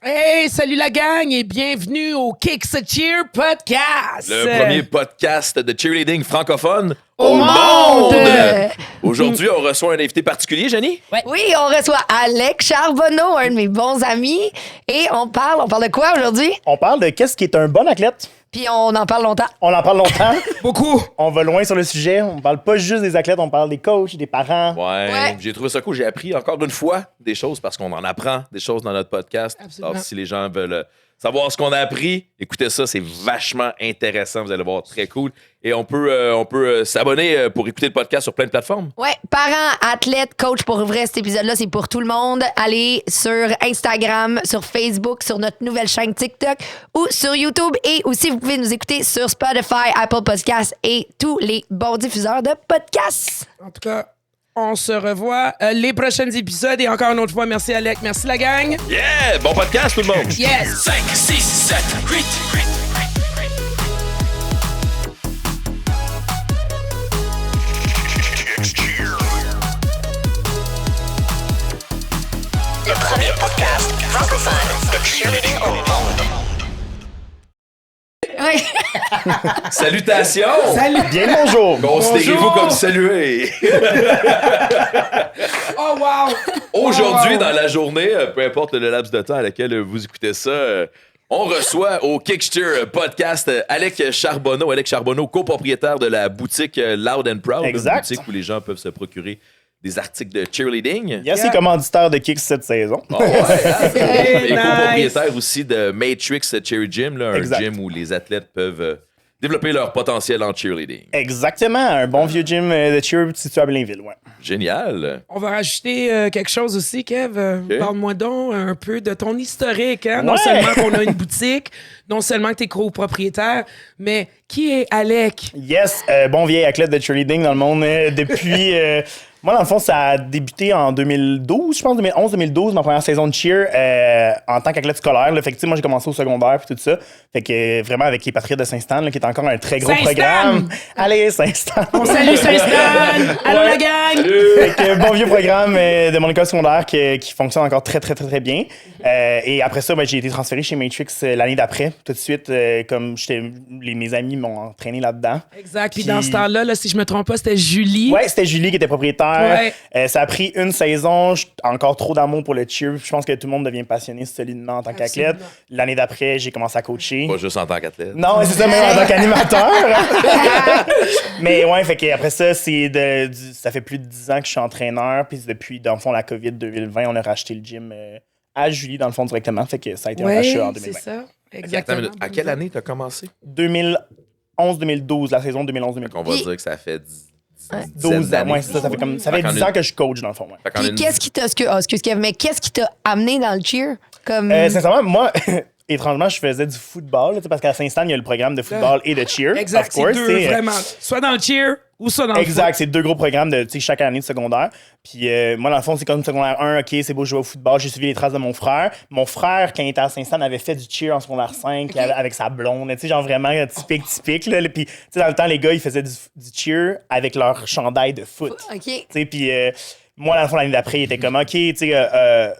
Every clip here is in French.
Hey, salut la gang et bienvenue au Kicks a Cheer Podcast. Le premier podcast de cheerleading francophone au monde. Aujourd'hui, on reçoit un invité particulier, Jenny. Ouais. Oui, on reçoit Alex Charbonneau, un de mes bons amis. Et on parle de quoi aujourd'hui? On parle de qu'est-ce qui est un bon athlète. Puis on en parle longtemps. On en parle longtemps. Beaucoup. On va loin sur le sujet. On parle pas juste des athlètes, on parle des coachs, des parents. Ouais. J'ai trouvé ça cool. J'ai appris encore une fois des choses parce qu'on en apprend des choses dans notre podcast. Absolument. Alors, si les gens veulent savoir ce qu'on a appris, écoutez ça, c'est vachement intéressant. Vous allez voir, très cool. Et on peut s'abonner pour écouter le podcast sur plein de plateformes. Ouais, parents, athlètes, coach, pour vrai, cet épisode-là, c'est pour tout le monde. Allez sur Instagram, sur Facebook, sur notre nouvelle chaîne TikTok ou sur YouTube. Et aussi, vous pouvez nous écouter sur Spotify, Apple Podcasts et tous les bons diffuseurs de podcasts. En tout cas, on se revoit les prochains épisodes et encore une autre fois, merci Alec, merci la gang. Yeah! Bon podcast, tout le monde! Yes! 5, 6, 7, 8. Le premier podcast francophone de cheerleading au monde. Oui. Salutations! Salut! Bien bonjour. Considérez-vous Bonjour. comme salué. Oh wow! Aujourd'hui, Wow. dans la journée, peu importe le laps de temps à laquelle vous écoutez ça, on reçoit au Kicksteer podcast Alex Charbonneau, copropriétaire de la boutique Loud and Proud. Exact. Une boutique où les gens peuvent se procurer des articles de cheerleading. Il y a ses commanditaires de Kicks cette saison. Ah ouais, hein? Hey, Et nice. copropriétaire aussi de Matrix Cheer Gym, là, un Exact. gym où les athlètes peuvent développer leur potentiel en cheerleading. Exactement. Un bon vieux gym de cheer situé à Blainville. Ouais. Génial. On va rajouter quelque chose aussi, Kev. Parle-moi donc un peu de ton historique. Hein? Non Ouais. seulement qu'on a une boutique, non seulement que tu es copropriétaire, mais qui est Alec? Yes, bon vieil athlète de cheerleading dans le monde depuis... moi, dans le fond, ça a débuté en 2012, je pense, 2011-2012, ma première saison de cheer en tant qu'athlète scolaire. Là. Fait que, tu sais, moi, j'ai commencé au secondaire puis tout ça. Fait que vraiment avec les Patriotes de Saint-Stan, là, qui est encore un très gros Saint-Stan! programme. Allez, Saint-Stan! On salue Saint-Stan! Allô la gang! Fait que bon vieux programme de mon école secondaire qui fonctionne encore très, très, très, très bien. Et après ça, ben, j'ai été transféré chez Matrix l'année d'après. Tout de suite, comme mes amis m'ont entraîné là-dedans. Exact. Puis dans ce temps-là, là, si je me trompe pas, c'était Julie. Ouais, c'était Julie qui était propriétaire. Ouais. Ça a pris une saison. Encore trop d'amour pour le cheer. Je pense que tout le monde devient passionné solidement en tant qu'athlète. Absolument. L'année d'après, j'ai commencé à coacher. Pas juste en tant qu'athlète. Non, c'est ça, même en tant qu'animateur. Mais ouais, fait que après ça, ça fait plus de 10 ans que je suis entraîneur. Puis depuis, dans le fond, la COVID 2020, on a racheté le gym à Julie, dans le fond, directement. Fait que ça a été un Ouais, rachat en c'est 2020. ça. Attends une Exactement. minute. À quelle année t'as commencé? 2011-2012, la saison 2011-2012. On va dire que ça fait 10 12 ans, ouais, c'est ça. Ça fait, ça fait 10 ans que je coach, dans le fond. Ouais. Fait qu'en Puis une- qu'est-ce qui t'a... excuse Kev, mais qu'est-ce qui t'a amené dans le cheer? Comme... Sincèrement, moi, étrangement, je faisais du football, là, tu sais, parce qu'à Saint-Stan, il y a le programme de football et de cheer. Exact. Of course, C'est tu deux, sais. vraiment. Soit dans le cheer ou soit dans le Exact, foot. c'est deux gros programmes de tu sais, chaque année de secondaire. Puis moi, dans le fond, c'est comme secondaire 1, OK, c'est beau, je jouer au football. J'ai suivi les traces de mon frère. Mon frère, quand il était à Saint-Stan, avait fait du cheer en secondaire 5 avec sa blonde. Tu sais, genre vraiment typique. Là. Puis, tu sais, dans le temps, les gars, ils faisaient du cheer avec leur chandail de foot. OK. Tu sais, puis moi, dans le fond, l'année d'après, il était comme, OK, tu sais,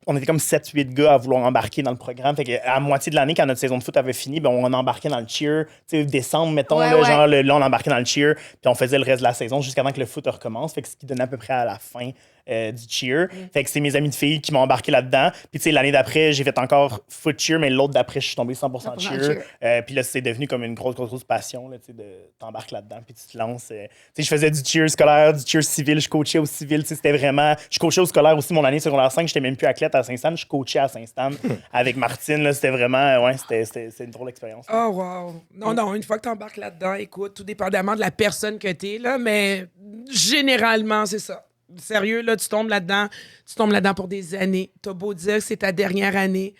on était comme 7-8 gars à vouloir embarquer dans le programme. Fait qu'à moitié de l'année, quand notre saison de foot avait fini, ben, on embarquait dans le cheer. Tu sais, décembre, mettons, Ouais, là, ouais. genre, là, on embarquait dans le cheer, puis on faisait le reste de la saison jusqu'à temps que le foot recommence. Fait que ce qui donnait à peu près à la fin du cheer. Fait que c'est mes amis de filles qui m'ont embarqué là-dedans. Puis, tu sais, l'année d'après, j'ai fait encore foot cheer, mais l'autre d'après, je suis tombé 100% cheer. Puis là, c'est devenu comme une grosse passion, là, tu sais, de t'embarques là-dedans, puis tu te lances. Tu sais, je faisais du cheer scolaire, du cheer civil, je coachais au civil, tu sais, c'était vraiment. Je coachais au scolaire aussi mon année secondaire 5, j'étais même plus athlète à Saint-Stan, je coachais à Saint-Stan avec Martine, là, c'était vraiment, ouais, c'était une drôle d'expérience. Oh, wow. Non, une fois que tu embarques là-dedans, écoute, tout dépendamment de la personne que tu es, là, mais généralement, c'est ça. Sérieux, là, tu tombes là-dedans pour des années. T'as beau dire que c'est ta dernière année.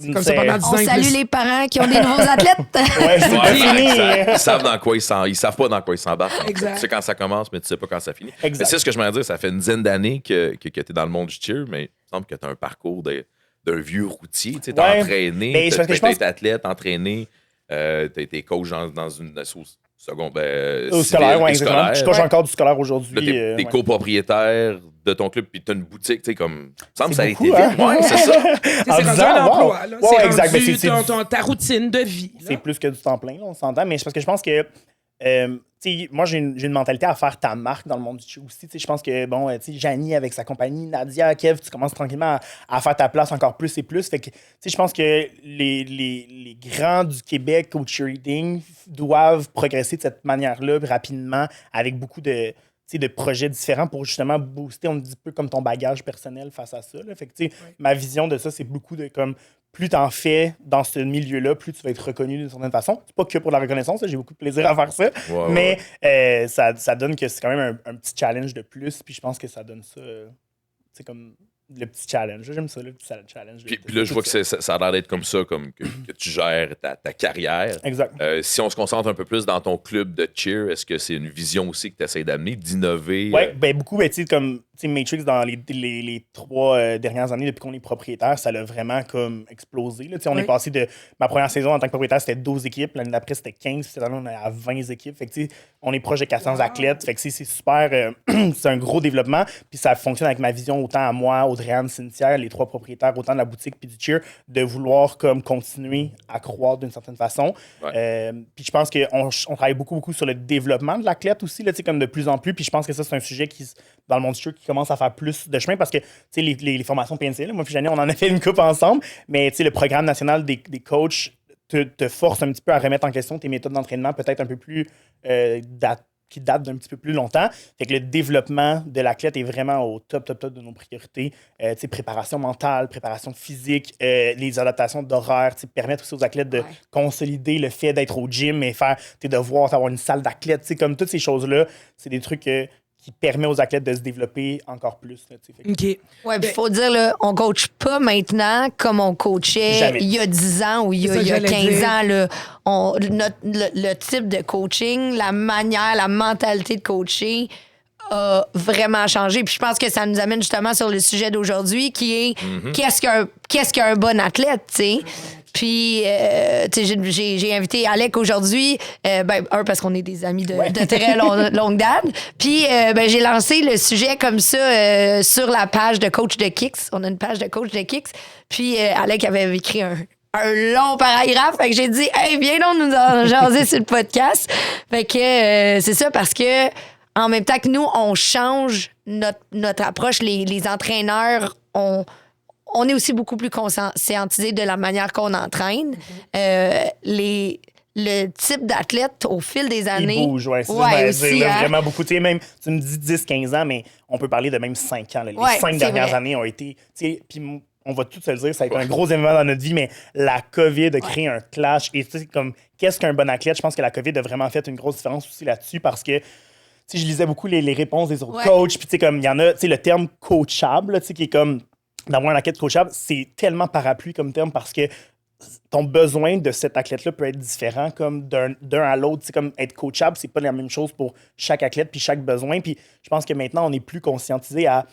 C'est comme ça pendant 10 ans. On et salue plus. les parents qui ont des nouveaux athlètes. Ouais, c'est pas fini. Exact. Ils savent dans quoi ils savent pas dans quoi ils s'embarquent. Exact. Tu sais quand ça commence, mais tu sais pas quand ça finit. Exact. Mais c'est ce que je m'en dire. Ça fait une dizaine d'années que tu es dans le monde du cheer, mais il me semble que tu as un parcours d'un vieux routier. Tu sais, Ouais. entraîné, Mais c'est parce que je t'as pense- été athlète, entraîné, t'as été coach dans une Au scolaire, oui, exactement. scolaire. Je coach encore du scolaire aujourd'hui. Là, t'es ouais. copropriétaire de ton club, puis t'as une boutique, tu sais, comme. Ça me semble que ça a C'est été beaucoup, vite. Ouais, c'est ça. C'est En rendu disant, un wow. emploi. Là. Ouais, C'est exact, rendu mais c'est ta routine de vie. là. C'est plus que du temps plein, là, on s'entend. Mais c'est parce que je pense que tu sais, moi, j'ai une mentalité à faire ta marque dans le monde du show aussi. Tu sais, je pense que, bon, tu sais, Janie avec sa compagnie, Nadia, Kev, tu commences tranquillement à faire ta place encore plus et plus. Fait que, tu sais, je pense que les grands du Québec au cheerleading doivent progresser de cette manière-là rapidement avec beaucoup de, tu sais, de projets différents pour justement booster, on dit un peu comme ton bagage personnel face à ça. Là. Fait que, tu sais, ma vision de ça, c'est beaucoup de comme plus t'en fais dans ce milieu-là, plus tu vas être reconnu d'une certaine façon. C'est pas que pour la reconnaissance, là, j'ai beaucoup de plaisir à faire ça, mais ça donne que c'est quand même un petit challenge de plus, puis je pense que ça donne ça, c'est comme le petit challenge. J'aime ça, le petit challenge. Puis là, je vois que ça a l'air d'être comme ça, comme que tu gères ta carrière. Exact. Si on se concentre un peu plus dans ton club de cheer, est-ce que c'est une vision aussi que tu essaies d'amener, d'innover? Oui, ben beaucoup, tu sais, comme Matrix, dans les 3 dernières années, depuis qu'on est propriétaire, ça l'a vraiment comme explosé. Là. On est passé de ma première saison en tant que propriétaire, c'était 12 équipes. L'année d'après, c'était 15. Cette année, on est à 20 équipes. Fait que, on est proche de 400 athlètes. Fait que c'est super. C'est un gros développement. Puis ça fonctionne avec ma vision autant à moi, Audrey-Anne, Cynthia, les 3 propriétaires, autant de la boutique puis du cheer, de vouloir comme continuer à croître d'une certaine façon. Puis je pense qu'on travaille beaucoup sur le développement de l'athlète aussi, là, comme de plus en plus. Puis je pense que ça, c'est un sujet qui, dans le monde du cheer, qui commence à faire plus de chemin parce que les formations PNC, là, moi et Janie, on en a fait une coupe ensemble, mais le programme national des coachs te force un petit peu à remettre en question tes méthodes d'entraînement peut-être un peu plus qui datent d'un petit peu plus longtemps. Fait que le développement de l'athlète est vraiment au top de nos priorités. Préparation mentale, préparation physique, les adaptations d'horaire, permettre aussi aux athlètes de consolider le fait d'être au gym et faire tes devoirs, avoir une salle d'athlète. Comme toutes ces choses-là, c'est des trucs qui permet aux athlètes de se développer encore plus. Là, OK. Ouais, puis il faut dire, là, on ne coach pas maintenant comme on coachait Jamais. il y a 10 ans ou il y a 15 ans. Là. Le type de coaching, la manière, la mentalité de coacher a vraiment changé. Puis je pense que ça nous amène justement sur le sujet d'aujourd'hui qui est qu'est-ce qu'un bon athlète, tu sais? Puis, j'ai invité Alec aujourd'hui, parce qu'on est des amis de très longue date. Puis, j'ai lancé le sujet comme ça sur la page de Coach de Kicks. On a une page de Coach de Kicks. Puis, Alec avait écrit un long paragraphe. Fait que j'ai dit, hey, viens donc nous en jaser sur le podcast. Fait que c'est ça parce que, en même temps que nous, on change notre approche, les entraîneurs, on est aussi beaucoup plus conscientisés de la manière qu'on entraîne. Le type d'athlète, au fil des années... Il bouge, c'est aussi, vraiment beaucoup. Tu sais, même, tu me dis 10-15 ans, mais on peut parler de même 5 ans. Là. Les 5 dernières années ont été... Puis on va tout se le dire, ça a été un gros événement dans notre vie, mais la COVID a créé un clash. Et tu sais, comme, qu'est-ce qu'un bon athlète? Je pense que la COVID a vraiment fait une grosse différence aussi là-dessus parce que je lisais beaucoup les réponses des autres coachs. Puis, tu sais, comme, il y en a, tu sais, le terme coachable, tu sais, qui est comme... D'avoir un athlète coachable, c'est tellement parapluie comme terme parce que ton besoin de cet athlète-là peut être différent comme d'un à l'autre. C'est comme être coachable, c'est pas la même chose pour chaque athlète puis chaque besoin. Puis je pense que maintenant, on est plus conscientisé à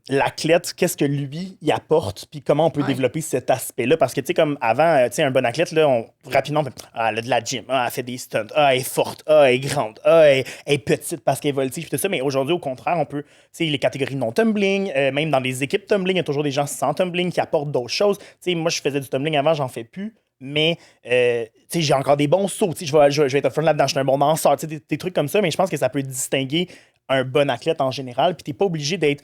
l'athlète, qu'est-ce que lui, il apporte, puis comment on peut développer cet aspect-là. Parce que, tu sais, comme avant, tu sais, un bon athlète, là, rapidement, elle a de la gym, elle fait des stunts, elle est forte, elle est grande, elle est petite parce qu'elle est voltige, puis tout ça. Mais aujourd'hui, au contraire, on peut, tu sais, les catégories non-tumbling, même dans les équipes tumbling, il y a toujours des gens sans tumbling qui apportent d'autres choses. Tu sais, moi, je faisais du tumbling avant, j'en fais plus. Mais j'ai encore des bons sauts. Je vais être front là-dedans, je suis un bon danseur. Des trucs comme ça, mais je pense que ça peut distinguer un bon athlète en général. Puis tu n'es pas obligé d'être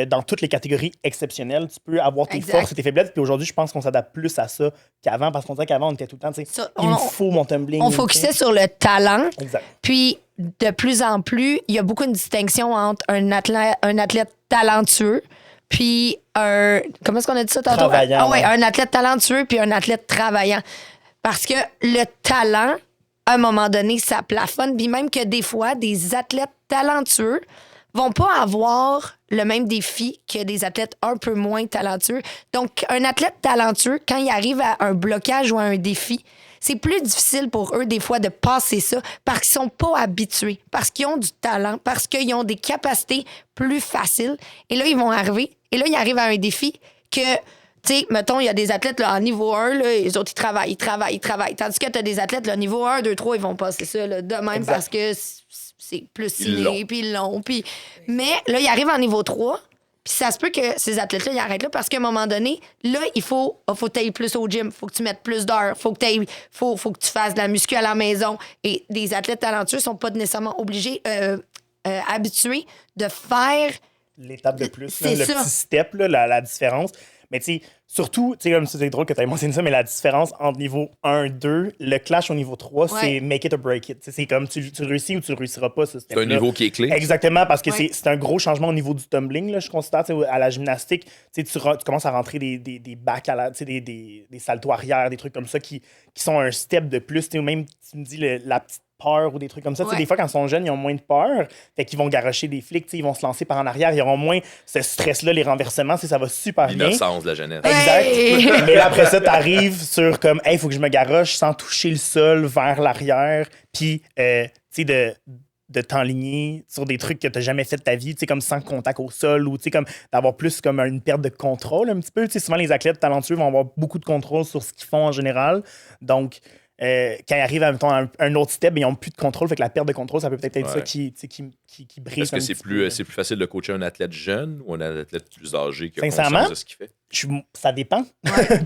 dans toutes les catégories exceptionnelles. Tu peux avoir tes forces et tes faiblesses. Puis aujourd'hui, je pense qu'on s'adapte plus à ça qu'avant, parce qu'on dirait qu'avant, on était tout le temps, il me faut mon tumbling. On focusait sur le talent. Exact. Puis, de plus en plus, il y a beaucoup de distinction entre un athlète talentueux puis comment est-ce qu'on a dit ça tantôt? Travaillant. Un athlète talentueux puis un athlète travaillant. Parce que le talent, à un moment donné, ça plafonne. Puis même que des fois, des athlètes talentueux vont pas avoir le même défi que des athlètes un peu moins talentueux. Donc, un athlète talentueux, quand il arrive à un blocage ou à un défi, c'est plus difficile pour eux, des fois, de passer ça parce qu'ils sont pas habitués, parce qu'ils ont du talent, parce qu'ils ont des capacités plus faciles. Et là, ils vont arriver. Et là, ils arrivent à un défi que tu sais, mettons, il y a des athlètes là, en niveau 1, là, les autres, ils travaillent. Tandis que tu as des athlètes, là, niveau 1, 2, 3, ils vont passer ça là, de même parce que c'est plus ciné, puis long. Mais là, ils arrivent en niveau 3, puis ça se peut que ces athlètes-là, ils arrêtent là parce qu'à un moment donné, là, faut que tu ailles plus au gym, faut que tu mettes plus d'heures, faut que tu fasses de la muscu à la maison. Et des athlètes talentueux sont pas nécessairement obligés, habitués de faire... L'étape de plus, C'est le ça. petit step, là, la différence. Mais tu sais, surtout, tu sais, comme c'est drôle que tu aies mentionné ça, mais la différence entre niveau 1, 2, le clash au niveau 3, Ouais. c'est make it or break it. Tu sais, c'est comme tu réussis ou tu réussiras pas, ce step-là. C'est un niveau qui est clé. Exactement, parce que Ouais. c'est un gros changement au niveau du tumbling, là, je considère. Tu sais, à la gymnastique, tu sais, tu commences à rentrer des backs, tu sais, des saltos arrière, des trucs comme ça qui sont un step de plus. Tu sais, ou même, tu me dis, la petite peur ou des trucs comme ça. Tu sais, Ouais. des fois, quand ils sont jeunes, ils ont moins de peur. Fait qu'ils vont garrocher des flics, tu sais, ils vont se lancer par en arrière. Ils auront moins ce stress-là, les renversements. Tu sais, ça va super bien. L'innocence de la jeunesse. Exact. Hey! Mais là, après ça, t'arrives sur comme, hey, faut que je me garoche sans toucher le sol vers l'arrière. Puis, tu sais, de t'enligner sur des trucs que t'as jamais fait de ta vie, tu sais, comme sans contact au sol ou, tu sais, comme d'avoir plus comme une perte de contrôle un petit peu. Tu sais, souvent, les athlètes talentueux vont avoir beaucoup de contrôle sur ce qu'ils font en général. Donc, quand ils arrivent à un autre step, ils n'ont plus de contrôle. Fait que la perte de contrôle, ça peut peut-être être ça Ouais. qui brise. Est-ce que c'est plus facile de coacher un athlète jeune ou un athlète plus âgé qui a Sincèrement, conscience de ce qu'il fait? Ça dépend.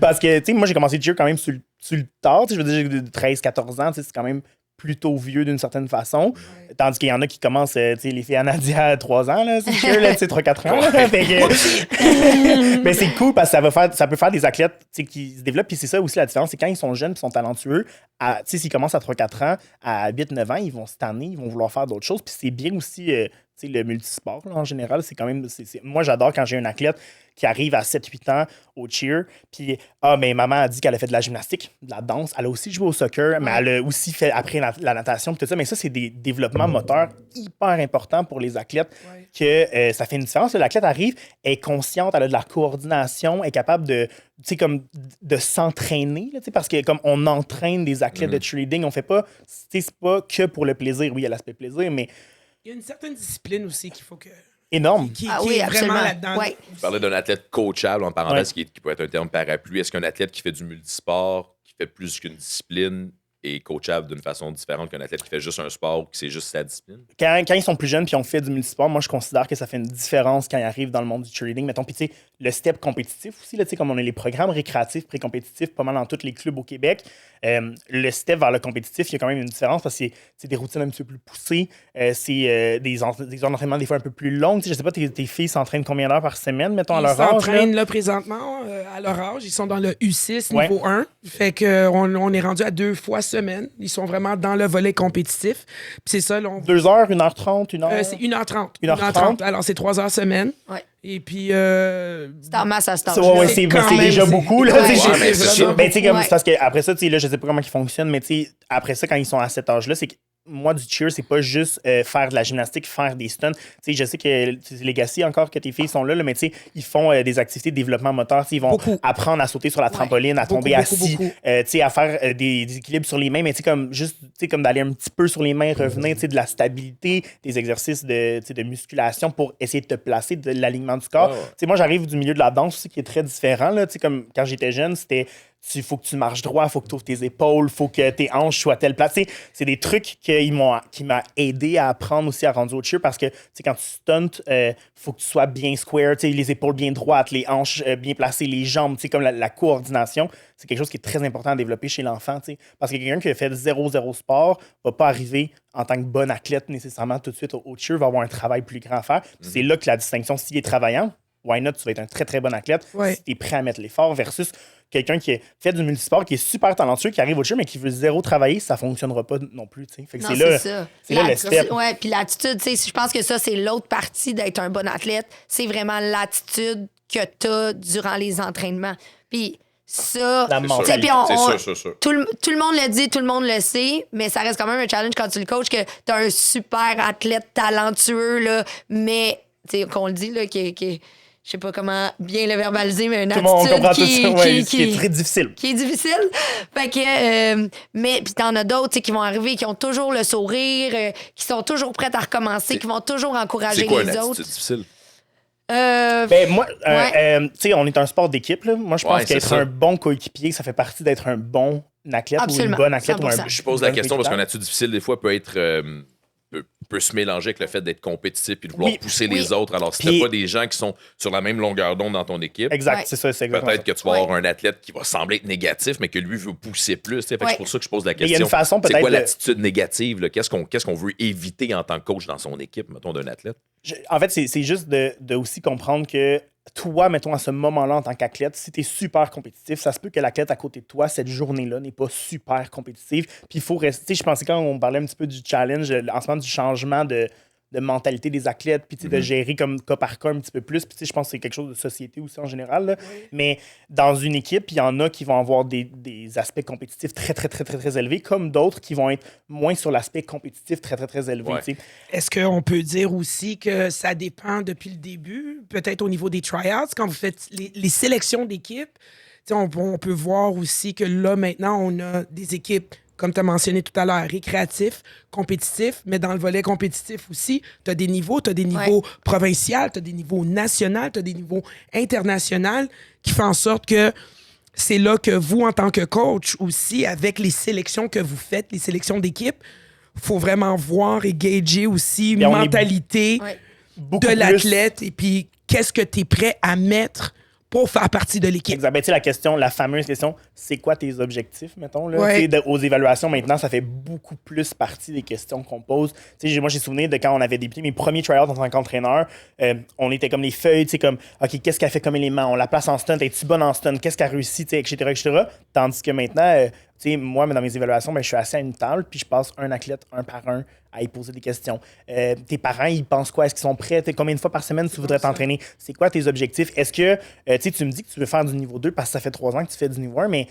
Parce que, tu sais, moi, j'ai commencé le cheer quand même sur le tard. Tu sais, je veux dire, j'ai 13-14 ans, tu sais, c'est quand même plutôt vieux d'une certaine façon. Tandis qu'il y en a qui commencent, tu sais, les filles à Nadia à 3 ans, là, c'est cheer, là, tu sais, 3-4 ans. Là, fait que... Mais c'est cool parce que ça peut faire des athlètes, tu sais, qui se développent. Puis c'est ça aussi la différence, c'est quand ils sont jeunes et sont talentueux, tu sais, s'ils commencent à 3-4 ans, à 8-9 ans, ils vont se tanner, ils vont vouloir faire d'autres choses. Puis c'est bien aussi, tu sais, le multisport, là, en général, c'est quand même... Moi, j'adore quand j'ai un athlète qui arrive à 7-8 ans au cheer, puis mais maman a dit qu'elle a fait de la gymnastique, de la danse, elle a aussi joué au soccer, mais elle a aussi fait après la natation, puis tout ça. Mais ça, c'est des développements moteurs hyper importants pour les athlètes, que ça fait une différence. L'athlète arrive, elle est consciente, elle a de la coordination, elle est capable de, tu sais, comme de s'entraîner, là, tu sais, parce que comme on entraîne des athlètes de cheerleading, on fait pas, tu sais, c'est pas que pour le plaisir. Oui, il y a l'aspect plaisir, mais Il y a une certaine discipline aussi qu'il faut que. énorme. Qui Ah oui, est vraiment absolument. là-dedans. Ouais. Vous parlez d'un athlète coachable, en parenthèse, Ouais. qui peut être un terme parapluie. Est-ce qu'un athlète qui fait du multisport, qui fait plus qu'une discipline, est coachable d'une façon différente qu'un athlète qui fait juste un sport ou qui c'est juste sa discipline? Quand ils sont plus jeunes puis ont fait du multisport, moi, je considère que ça fait une différence quand ils arrivent dans le monde du cheerleading. Mettons, puis tu sais, le step compétitif aussi, là, tu sais, comme on a les programmes récréatifs, pré-compétitifs, pas mal dans tous les clubs au Québec. Le step vers le compétitif, il y a quand même une différence parce que c'est des routines un petit peu plus poussées. C'est des heures d'entraînement des fois un peu plus longues. Tu sais, je sais pas, tes filles s'entraînent combien d'heures par semaine, mettons, à Ils leur âge? s'entraînent là, présentement à leur âge. Ils sont dans le U6 Ouais. niveau 1. Fait qu'on est rendu à 2 fois semaine. Ils sont vraiment dans le volet compétitif. Puis c'est ça, là, 2 heures, 1h30, 1 heure? c'est 1h30. 1h30. Alors, c'est 3 heures semaine. Ouais. Et puis... C'est en masse à ce Ouais, temps-là. ouais, C'est c'est quand même- déjà c'est- beaucoup. Là, Ouais, tu sais, ouais, mais c'est ça. Ben, tu sais, comme, Ouais. c'est parce que après ça, tu sais, là, je sais pas comment ils fonctionnent, mais tu sais, après ça, quand ils sont à cet âge-là, c'est que moi, du cheer, c'est pas juste faire de la gymnastique, faire des stunts. Tu sais, je sais que c'est Legacy encore, que tes filles sont là, mais tu sais, ils font des activités de développement moteur. Tu sais, ils vont Beaucoup. apprendre à sauter sur la trampoline, à Beaucoup, tomber beaucoup, assis, beaucoup. tu sais, à faire des équilibres sur les mains, mais tu sais, comme juste, tu sais, comme d'aller un petit peu sur les mains, revenir, tu sais, de la stabilité, des exercices tu sais, de musculation pour essayer de te placer, de l'alignement du corps. Ah ouais. Tu sais, moi, j'arrive du milieu de la danse aussi, qui est très différent, là. Tu sais, comme quand j'étais jeune, c'était il faut que tu marches droit, il faut que tu ouvres tes épaules, il faut que tes hanches soient à telle place. Tu sais, c'est des trucs qui m'ont aidé à apprendre aussi à rendre au cheer parce que tu sais, quand tu stunts, il faut que tu sois bien square, tu sais, les épaules bien droites, les hanches bien placées, les jambes, tu sais, comme la coordination. C'est quelque chose qui est très important à développer chez l'enfant. Tu sais, parce que quelqu'un qui a fait 0-0 sport va pas arriver en tant que bon athlète nécessairement tout de suite au cheer, va avoir un travail plus grand à faire. Puis c'est là que la distinction, s'il est travaillant, why not, tu vas être un très très bon athlète Ouais. si tu es prêt à mettre l'effort versus quelqu'un qui a fait du multisport, qui est super talentueux, qui arrive au cheer, mais qui veut zéro travailler, ça fonctionnera pas non plus. Tu sais. Fait que Non, c'est là, ça. c'est là le step. Ouais, puis l'attitude, tu sais, je pense que ça, c'est l'autre partie d'être un bon athlète. C'est vraiment l'attitude que tu as durant les entraînements. Puis ça, La tu sais, mentalité. puis C'est sûr. tout le monde le dit, tout le monde le sait, mais ça reste quand même un challenge quand tu le coaches que tu as un super athlète talentueux, là, mais, tu sais, qu'on le dit, là, qui je sais pas comment bien le verbaliser, mais une Tout le monde attitude comprend tout qui, ça, ouais, qui- qui est très difficile. qui est difficile. Fait que, mais puis t'en as d'autres, tu sais, qui vont arriver, qui ont toujours le sourire, qui sont toujours prêts à recommencer, qui vont toujours encourager C'est quoi une les attitude autres. difficile? Ben, moi, tu sais, on est un sport d'équipe. Là. Moi, je pense Ouais, c'est qu'être ça. un bon coéquipier, ça fait partie d'être un bon athlète Absolument, ou une bonne athlète. Ou 100%. un, Je pose la bon question parce qu'un coéquipier. atout difficile, des fois, peut être. Peut se mélanger avec le fait d'être compétitif et de vouloir Oui. pousser Oui. les autres. Alors, si Puis- t'as pas des gens qui sont sur la même longueur d'onde dans ton équipe, Exact, Ouais. c'est ça, c'est exactement peut-être ça. que tu vas avoir un athlète qui va sembler être négatif, mais que lui veut pousser plus. Tu sais. Fait que Ouais. C'est pour ça que je pose la il y a question. une façon C'est quoi peut-être de- l'attitude négative? Là? Qu'est-ce qu'on veut éviter en tant que coach dans son équipe, mettons, d'un athlète? En fait, c'est juste de aussi comprendre que toi, mettons, à ce moment-là, en tant qu'athlète, si tu es super compétitif, ça se peut que l'athlète à côté de toi, cette journée-là, n'est pas super compétitive. Puis il faut rester. Je pensais quand on parlait un petit peu du challenge, en ce moment, du changement de mentalité des athlètes, puis tu sais, de gérer comme cas par cas un petit peu plus. Puis tu sais, je pense que c'est quelque chose de société aussi en général. Là. Mais dans une équipe, il y en a qui vont avoir des aspects compétitifs très, très, très, très, très élevés, comme d'autres qui vont être moins sur l'aspect compétitif très, très, très élevé. Ouais. Tu sais. Est-ce qu'on peut dire aussi que ça dépend depuis le début, peut-être au niveau des tryouts, quand vous faites les sélections d'équipes? Tu sais, on peut voir aussi que là, maintenant, on a des équipes, comme tu as mentionné tout à l'heure, récréatifs, compétitifs, mais dans le volet compétitif aussi, tu as des niveaux, tu as des niveaux provinciaux, tu as des niveaux nationaux, tu as des niveaux internationaux qui font en sorte que c'est là que vous, en tant que coach aussi, avec les sélections que vous faites, les sélections d'équipe, faut vraiment voir et gager aussi une Et on est mentalité Ouais. Beaucoup de plus- l'athlète et puis qu'est-ce que tu es prêt à mettre pour faire partie de l'équipe. Exact. Ben, tu sais, la question, la fameuse question, c'est quoi tes objectifs, mettons? Là? Ouais. Tu sais, aux évaluations, maintenant, ça fait beaucoup plus partie des questions qu'on pose. Tu sais, moi, j'ai souvenir de quand on avait débuté mes premiers tryouts en tant qu'entraîneur. On était comme les feuilles, tu sais, comme, OK, qu'est-ce qu'elle fait comme élément? On la place en stunt. Es-tu bonne en stunt? Qu'est-ce qu'elle réussit? Tu sais, etc., etc. Tandis que maintenant, tu sais, moi, dans mes évaluations, ben, je suis assis à une table, puis je passe un athlète un par un à y poser des questions. Tes parents, ils pensent quoi? Est-ce qu'ils sont prêts? T'sais, combien de fois par semaine tu voudrais t'entraîner? C'est quoi tes objectifs? Est-ce que, tu me dis que tu veux faire du niveau 2 parce que ça fait 3 ans que tu fais du niveau 1, mais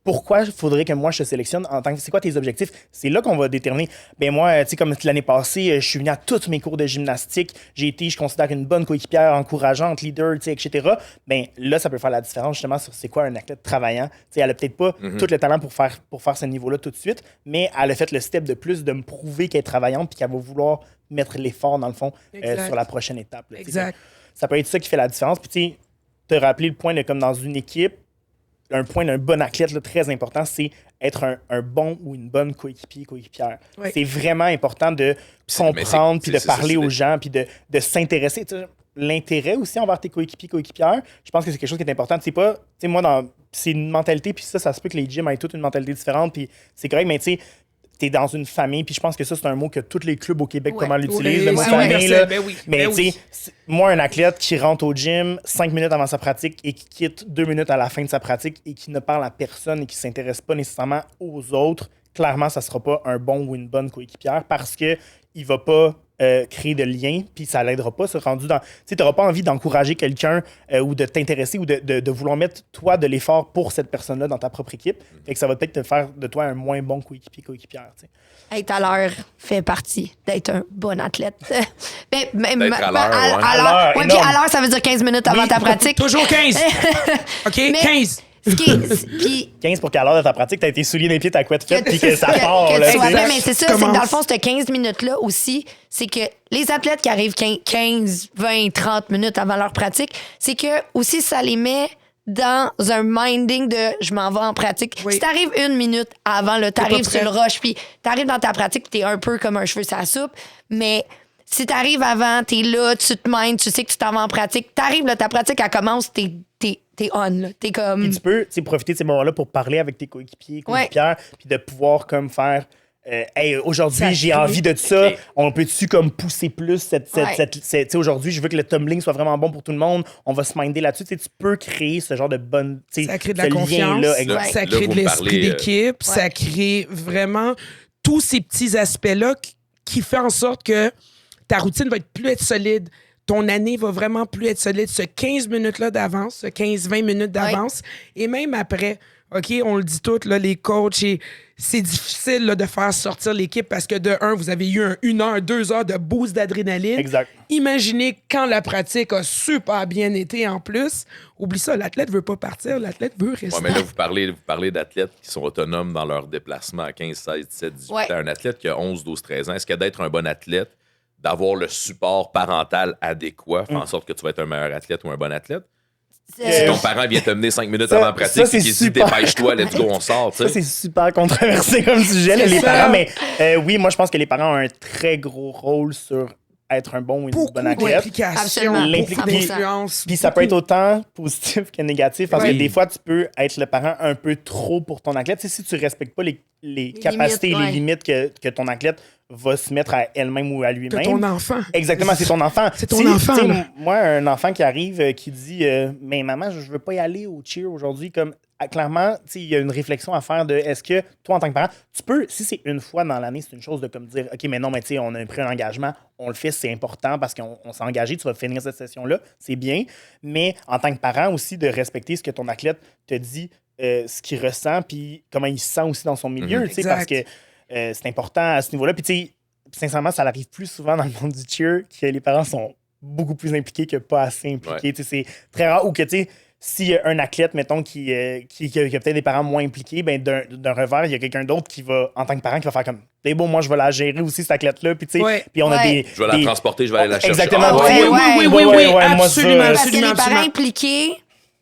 pourquoi il faudrait que moi je te sélectionne en tant que c'est quoi tes objectifs? C'est là qu'on va déterminer. Ben moi, tu sais, comme l'année passée, je suis venu à tous mes cours de gymnastique. J'ai été, je considère, une bonne coéquipière, encourageante, leader, tu sais, etc. Ben là, ça peut faire la différence justement sur c'est quoi un athlète travaillant. Tu sais, elle a peut-être pas tout le talent pour faire ce niveau-là tout de suite, mais elle a fait le step de plus de me prouver qu'elle est travaillante puis qu'elle va vouloir mettre l'effort dans le fond Exact. sur la prochaine étape. Là, tu sais. Exact. Ça peut être ça qui fait la différence. Puis tu sais, te rappeler le point de comme dans une équipe, un point d'un bon athlète là, très important, c'est être un bon ou une bonne coéquipière. Ouais. C'est vraiment important de mais comprendre, puis de c'est ça, parler c'est aux des- gens, puis de s'intéresser. Tu sais, l'intérêt aussi envers tes coéquipières, je pense que c'est quelque chose qui est important. C'est pas, tu sais, moi, c'est une mentalité, puis ça se peut que les gyms aient toute une mentalité différente, puis c'est correct, mais tu sais, t'es dans une famille, puis je pense que ça, c'est un mot que tous les clubs au Québec, Ouais. comment l'utilisent, Oui, le mot c'est famille. universel, Là. ben oui, Mais ben tu oui. sais, moi, un athlète qui rentre au gym 5 minutes avant sa pratique et qui quitte 2 minutes à la fin de sa pratique et qui ne parle à personne et qui ne s'intéresse pas nécessairement aux autres, clairement, ça ne sera pas un bon ou une bonne coéquipière parce qu'il ne va pas créer de lien, puis ça l'aidera pas. Tu n'auras pas envie d'encourager quelqu'un ou de t'intéresser ou de vouloir mettre, toi, de l'effort pour cette personne-là dans ta propre équipe. Fait que ça va peut-être te faire de toi un moins bon coéquipière. Tu sais. Être à l'heure fait partie d'être un bon athlète. Ben, D'être à l'heure, ouais. à À l'heure. l'heure, Ouais, puis énorme. à l'heure, ça veut dire 15 minutes avant Oui, ta pratique. Toujours 15. OK? Mais- 15. Ce qui est- puis 15 pour qu'à l'heure de ta pratique, tu as tes souliers des pieds, ta couette faite, puis que ça que part. tu là, sois tu sais. bien, mais c'est ça, c'est que Commence. dans le fond, cette 15 minutes-là aussi, c'est que les athlètes qui arrivent 15, 20, 30 minutes avant leur pratique, c'est que aussi ça les met dans un minding de je m'en vais en pratique. Oui. Si t'arrives 1 minute avant, là, pas t'arrives sur prêt. le rush, puis t'arrives dans ta pratique, puis t'es un peu comme un cheveu sur la soupe, mais si t'arrives avant, t'es là, tu te mindes, tu sais que tu t'en vas en pratique, t'arrives, là, ta pratique, elle commence, t'es on, là. T'es comme... Puis tu peux tu sais, profiter de ces moments-là pour parler avec tes coéquipières, puis de pouvoir comme faire hey, aujourd'hui, Ça j'ai crée. envie de ça. On peut-tu comme pousser plus Ouais. tu sais, aujourd'hui, je veux que le tumbling soit vraiment bon pour tout le monde. On va se minder là-dessus. Tu sais, tu peux créer ce genre de bonne. Tu sais, Ça crée de ce la confiance, lien-là. Exact. Ouais. ça Là, crée vous de me l'esprit parlez, d'équipe, ça crée vraiment tous ces petits aspects-là qui font en sorte que ta routine va être plus être solide. Ton année va vraiment plus être solide. Ce 15 minutes-là d'avance, ce 15-20 minutes d'avance, et même après, OK, on le dit tout, là, les coachs, et c'est difficile là, de faire sortir l'équipe parce que de un, vous avez eu 1 heure, 2 heures de boost d'adrénaline. Exact. Imaginez quand la pratique a super bien été en plus. Oublie ça, l'athlète veut pas partir, l'athlète veut rester. Ouais, mais là, vous parlez d'athlètes qui sont autonomes dans leurs déplacements à 15, 16, 17, 18 Ouais. ans. Un athlète qui a 11, 12, 13 ans, est-ce que d'être un bon athlète d'avoir le support parental adéquat, fait en sorte que tu vas être un meilleur athlète ou un bon athlète. Si C'est- ton parent vient te mener 5 minutes Ça- avant la pratique ça, et c'est qu'il dit super. dépêche-toi, let's go, on sort. tu Ça, sais. c'est super controversé comme sujet, là, C'est les ça. parents. Mais oui, moi, je pense que les parents ont un très gros rôle sur être un bon ou une Beaucoup bonne athlète. d'implications, Absolument. beaucoup 100%. d'influence. Puis ça peut être autant positif que négatif parce Oui. que des fois, tu peux être le parent un peu trop pour ton athlète. Tu sais, si tu respectes pas les capacités limites, et ouais. les limites que ton athlète va se mettre à elle-même ou à Que lui-même. ton enfant. Exactement, c'est ton enfant. C'est ton Si, enfant, tu sais, là. moi, un enfant qui arrive qui dit mais maman, je veux pas y aller au cheer aujourd'hui, comme clairement, tu sais, il y a une réflexion à faire de est-ce que toi, en tant que parent, tu peux, si c'est une fois dans l'année, c'est une chose de comme dire OK, mais non, mais tu sais, on a pris un engagement, on le fait, c'est important parce qu'on s'est engagé, tu vas finir cette session-là, c'est bien. Mais en tant que parent aussi, de respecter ce que ton athlète te dit, ce qu'il ressent, puis comment il se sent aussi dans son milieu, tu sais, Exact. parce que c'est important à ce niveau-là. Puis, tu sais, sincèrement, ça arrive plus souvent dans le monde du cheer que les parents sont beaucoup plus impliqués que pas assez impliqués. Ouais. Tu sais, c'est très rare. Ou que, tu sais, s'il y a un athlète, mettons, qui a peut-être des parents moins impliqués, ben d'un revers, il y a quelqu'un d'autre qui va, en tant que parent, qui va faire comme c'est bon, moi, je vais la gérer aussi, cette athlète-là. Puis, tu sais, Ouais. puis on a Ouais. des. Je vais la des- transporter, je vais aller la chercher. Exactement. Ah, Ouais, oui, moi, absolument, ça- Parce que les absolument, parents absolument. impliqués,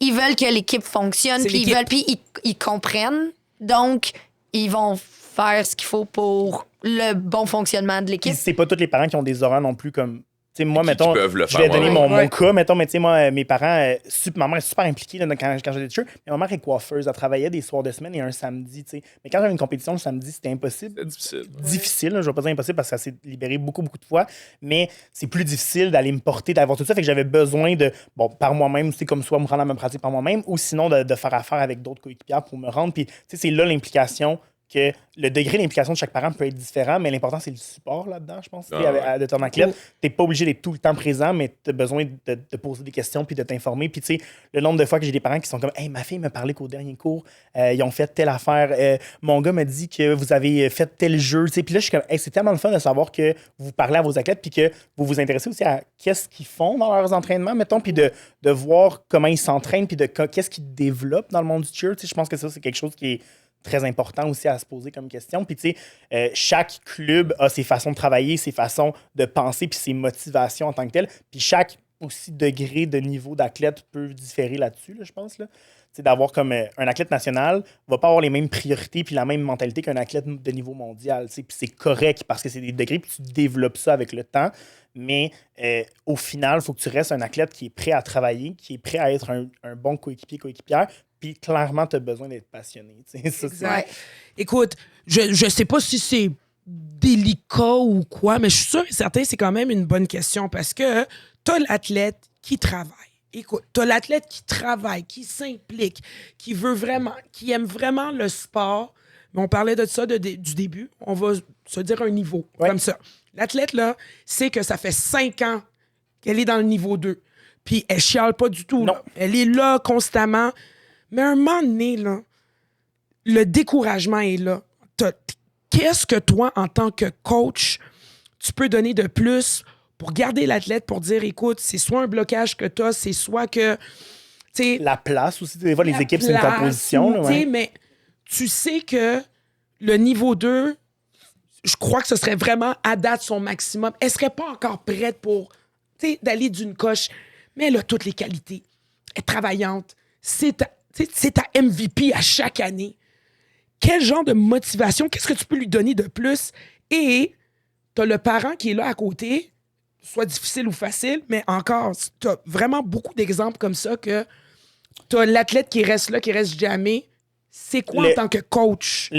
ils veulent que l'équipe fonctionne, C'est puis ils l'équipe. veulent, puis ils comprennent. Donc, ils vont faire ce qu'il faut pour le bon fonctionnement de Puis l'équipe. c'est pas tous les parents qui ont des horaires non plus comme. Tu sais, moi, Qui mettons, peuvent le je faire, vais donner ouais, mon ouais. cas, mettons, mais tu sais, moi, mes parents, ma mère est super impliquée là, quand j'étais teacher, mais ma mère est coiffeuse, elle travaillait des soirs de semaine et un samedi, tu sais. Mais quand j'avais une compétition le samedi, c'était impossible. C'est difficile. Difficile, là, je vais pas dire impossible parce que ça s'est libéré beaucoup de fois, mais c'est plus difficile d'aller me porter, d'avoir tout ça. Fait que j'avais besoin de, bon, par moi-même, c'est comme soit me rendre à ma pratique par moi-même ou sinon de faire affaire avec d'autres coéquipiers pour me rendre. Puis, tu sais, c'est là l'implication que le degré d'implication de chaque parent peut être différent, mais l'important, c'est le support là-dedans, je pense, tu sais, Ah ouais. de ton athlète. T'es pas obligé d'être tout le temps présent, mais tu as besoin de poser des questions puis de t'informer. Puis, tu sais, le nombre de fois que j'ai des parents qui sont comme « Hey, ma fille m'a parlé qu'au dernier cours, ils ont fait telle affaire. Mon gars m'a dit que vous avez fait tel jeu. » Tu sais, puis là, je suis comme « Hey, c'est tellement le fun de savoir que vous parlez à vos athlètes puis que vous vous intéressez aussi à qu'est-ce qu'ils font dans leurs entraînements, mettons, puis de voir comment ils s'entraînent puis de qu'est-ce qu'ils développent dans le monde du cheer. » Tu sais, je pense que ça, c'est quelque chose qui est très important aussi à se poser comme question. Puis, tu sais, chaque club a ses façons de travailler, ses façons de penser, puis ses motivations en tant que telles. Puis, chaque aussi degré de niveau d'athlète peut différer là-dessus, là, je pense. Là. Tu sais, d'avoir comme un athlète national va pas avoir les mêmes priorités puis la même mentalité qu'un athlète de niveau mondial. Tu sais. Puis, c'est correct parce que c'est des degrés, puis tu développes ça avec le temps. Mais au final, il faut que tu restes un athlète qui est prêt à travailler, qui est prêt à être un bon coéquipière. Puis clairement, tu as besoin d'être passionné. Tu sais, ça, c'est- Ouais. Écoute, je sais pas si c'est délicat ou quoi, mais je suis sûr et certain que c'est quand même une bonne question parce que t'as l'athlète qui travaille. Écoute, t'as l'athlète qui travaille, qui s'implique, qui veut vraiment, qui aime vraiment le sport. Mais on parlait de ça du début. On va se dire un niveau, Ouais. comme ça. L'athlète, là, sait que ça fait 5 ans qu'elle est dans le niveau 2. Puis elle chiale pas du tout. Non. Là. Elle est là constamment. Mais à un moment donné, là, le découragement est là. Qu'est-ce que toi, en tant que coach, tu peux donner de plus pour garder l'athlète, pour dire, écoute, c'est soit un blocage que tu as, c'est soit que, tu sais... La place aussi, des fois, les la équipes, c'est une place, composition. Là, tu sais, ouais. mais tu sais que le niveau 2, je crois que ce serait vraiment à date son maximum. Elle serait pas encore prête pour, tu sais, d'aller d'une coche, mais elle a toutes les qualités. Elle est travaillante. C'est ta MVP à chaque année. Quel genre de motivation, qu'est-ce que tu peux lui donner de plus? Et tu as le parent qui est là à côté, soit difficile ou facile, mais encore, tu as vraiment beaucoup d'exemples comme ça que tu as l'athlète qui reste là, qui reste jamais. C'est quoi en tant que coach?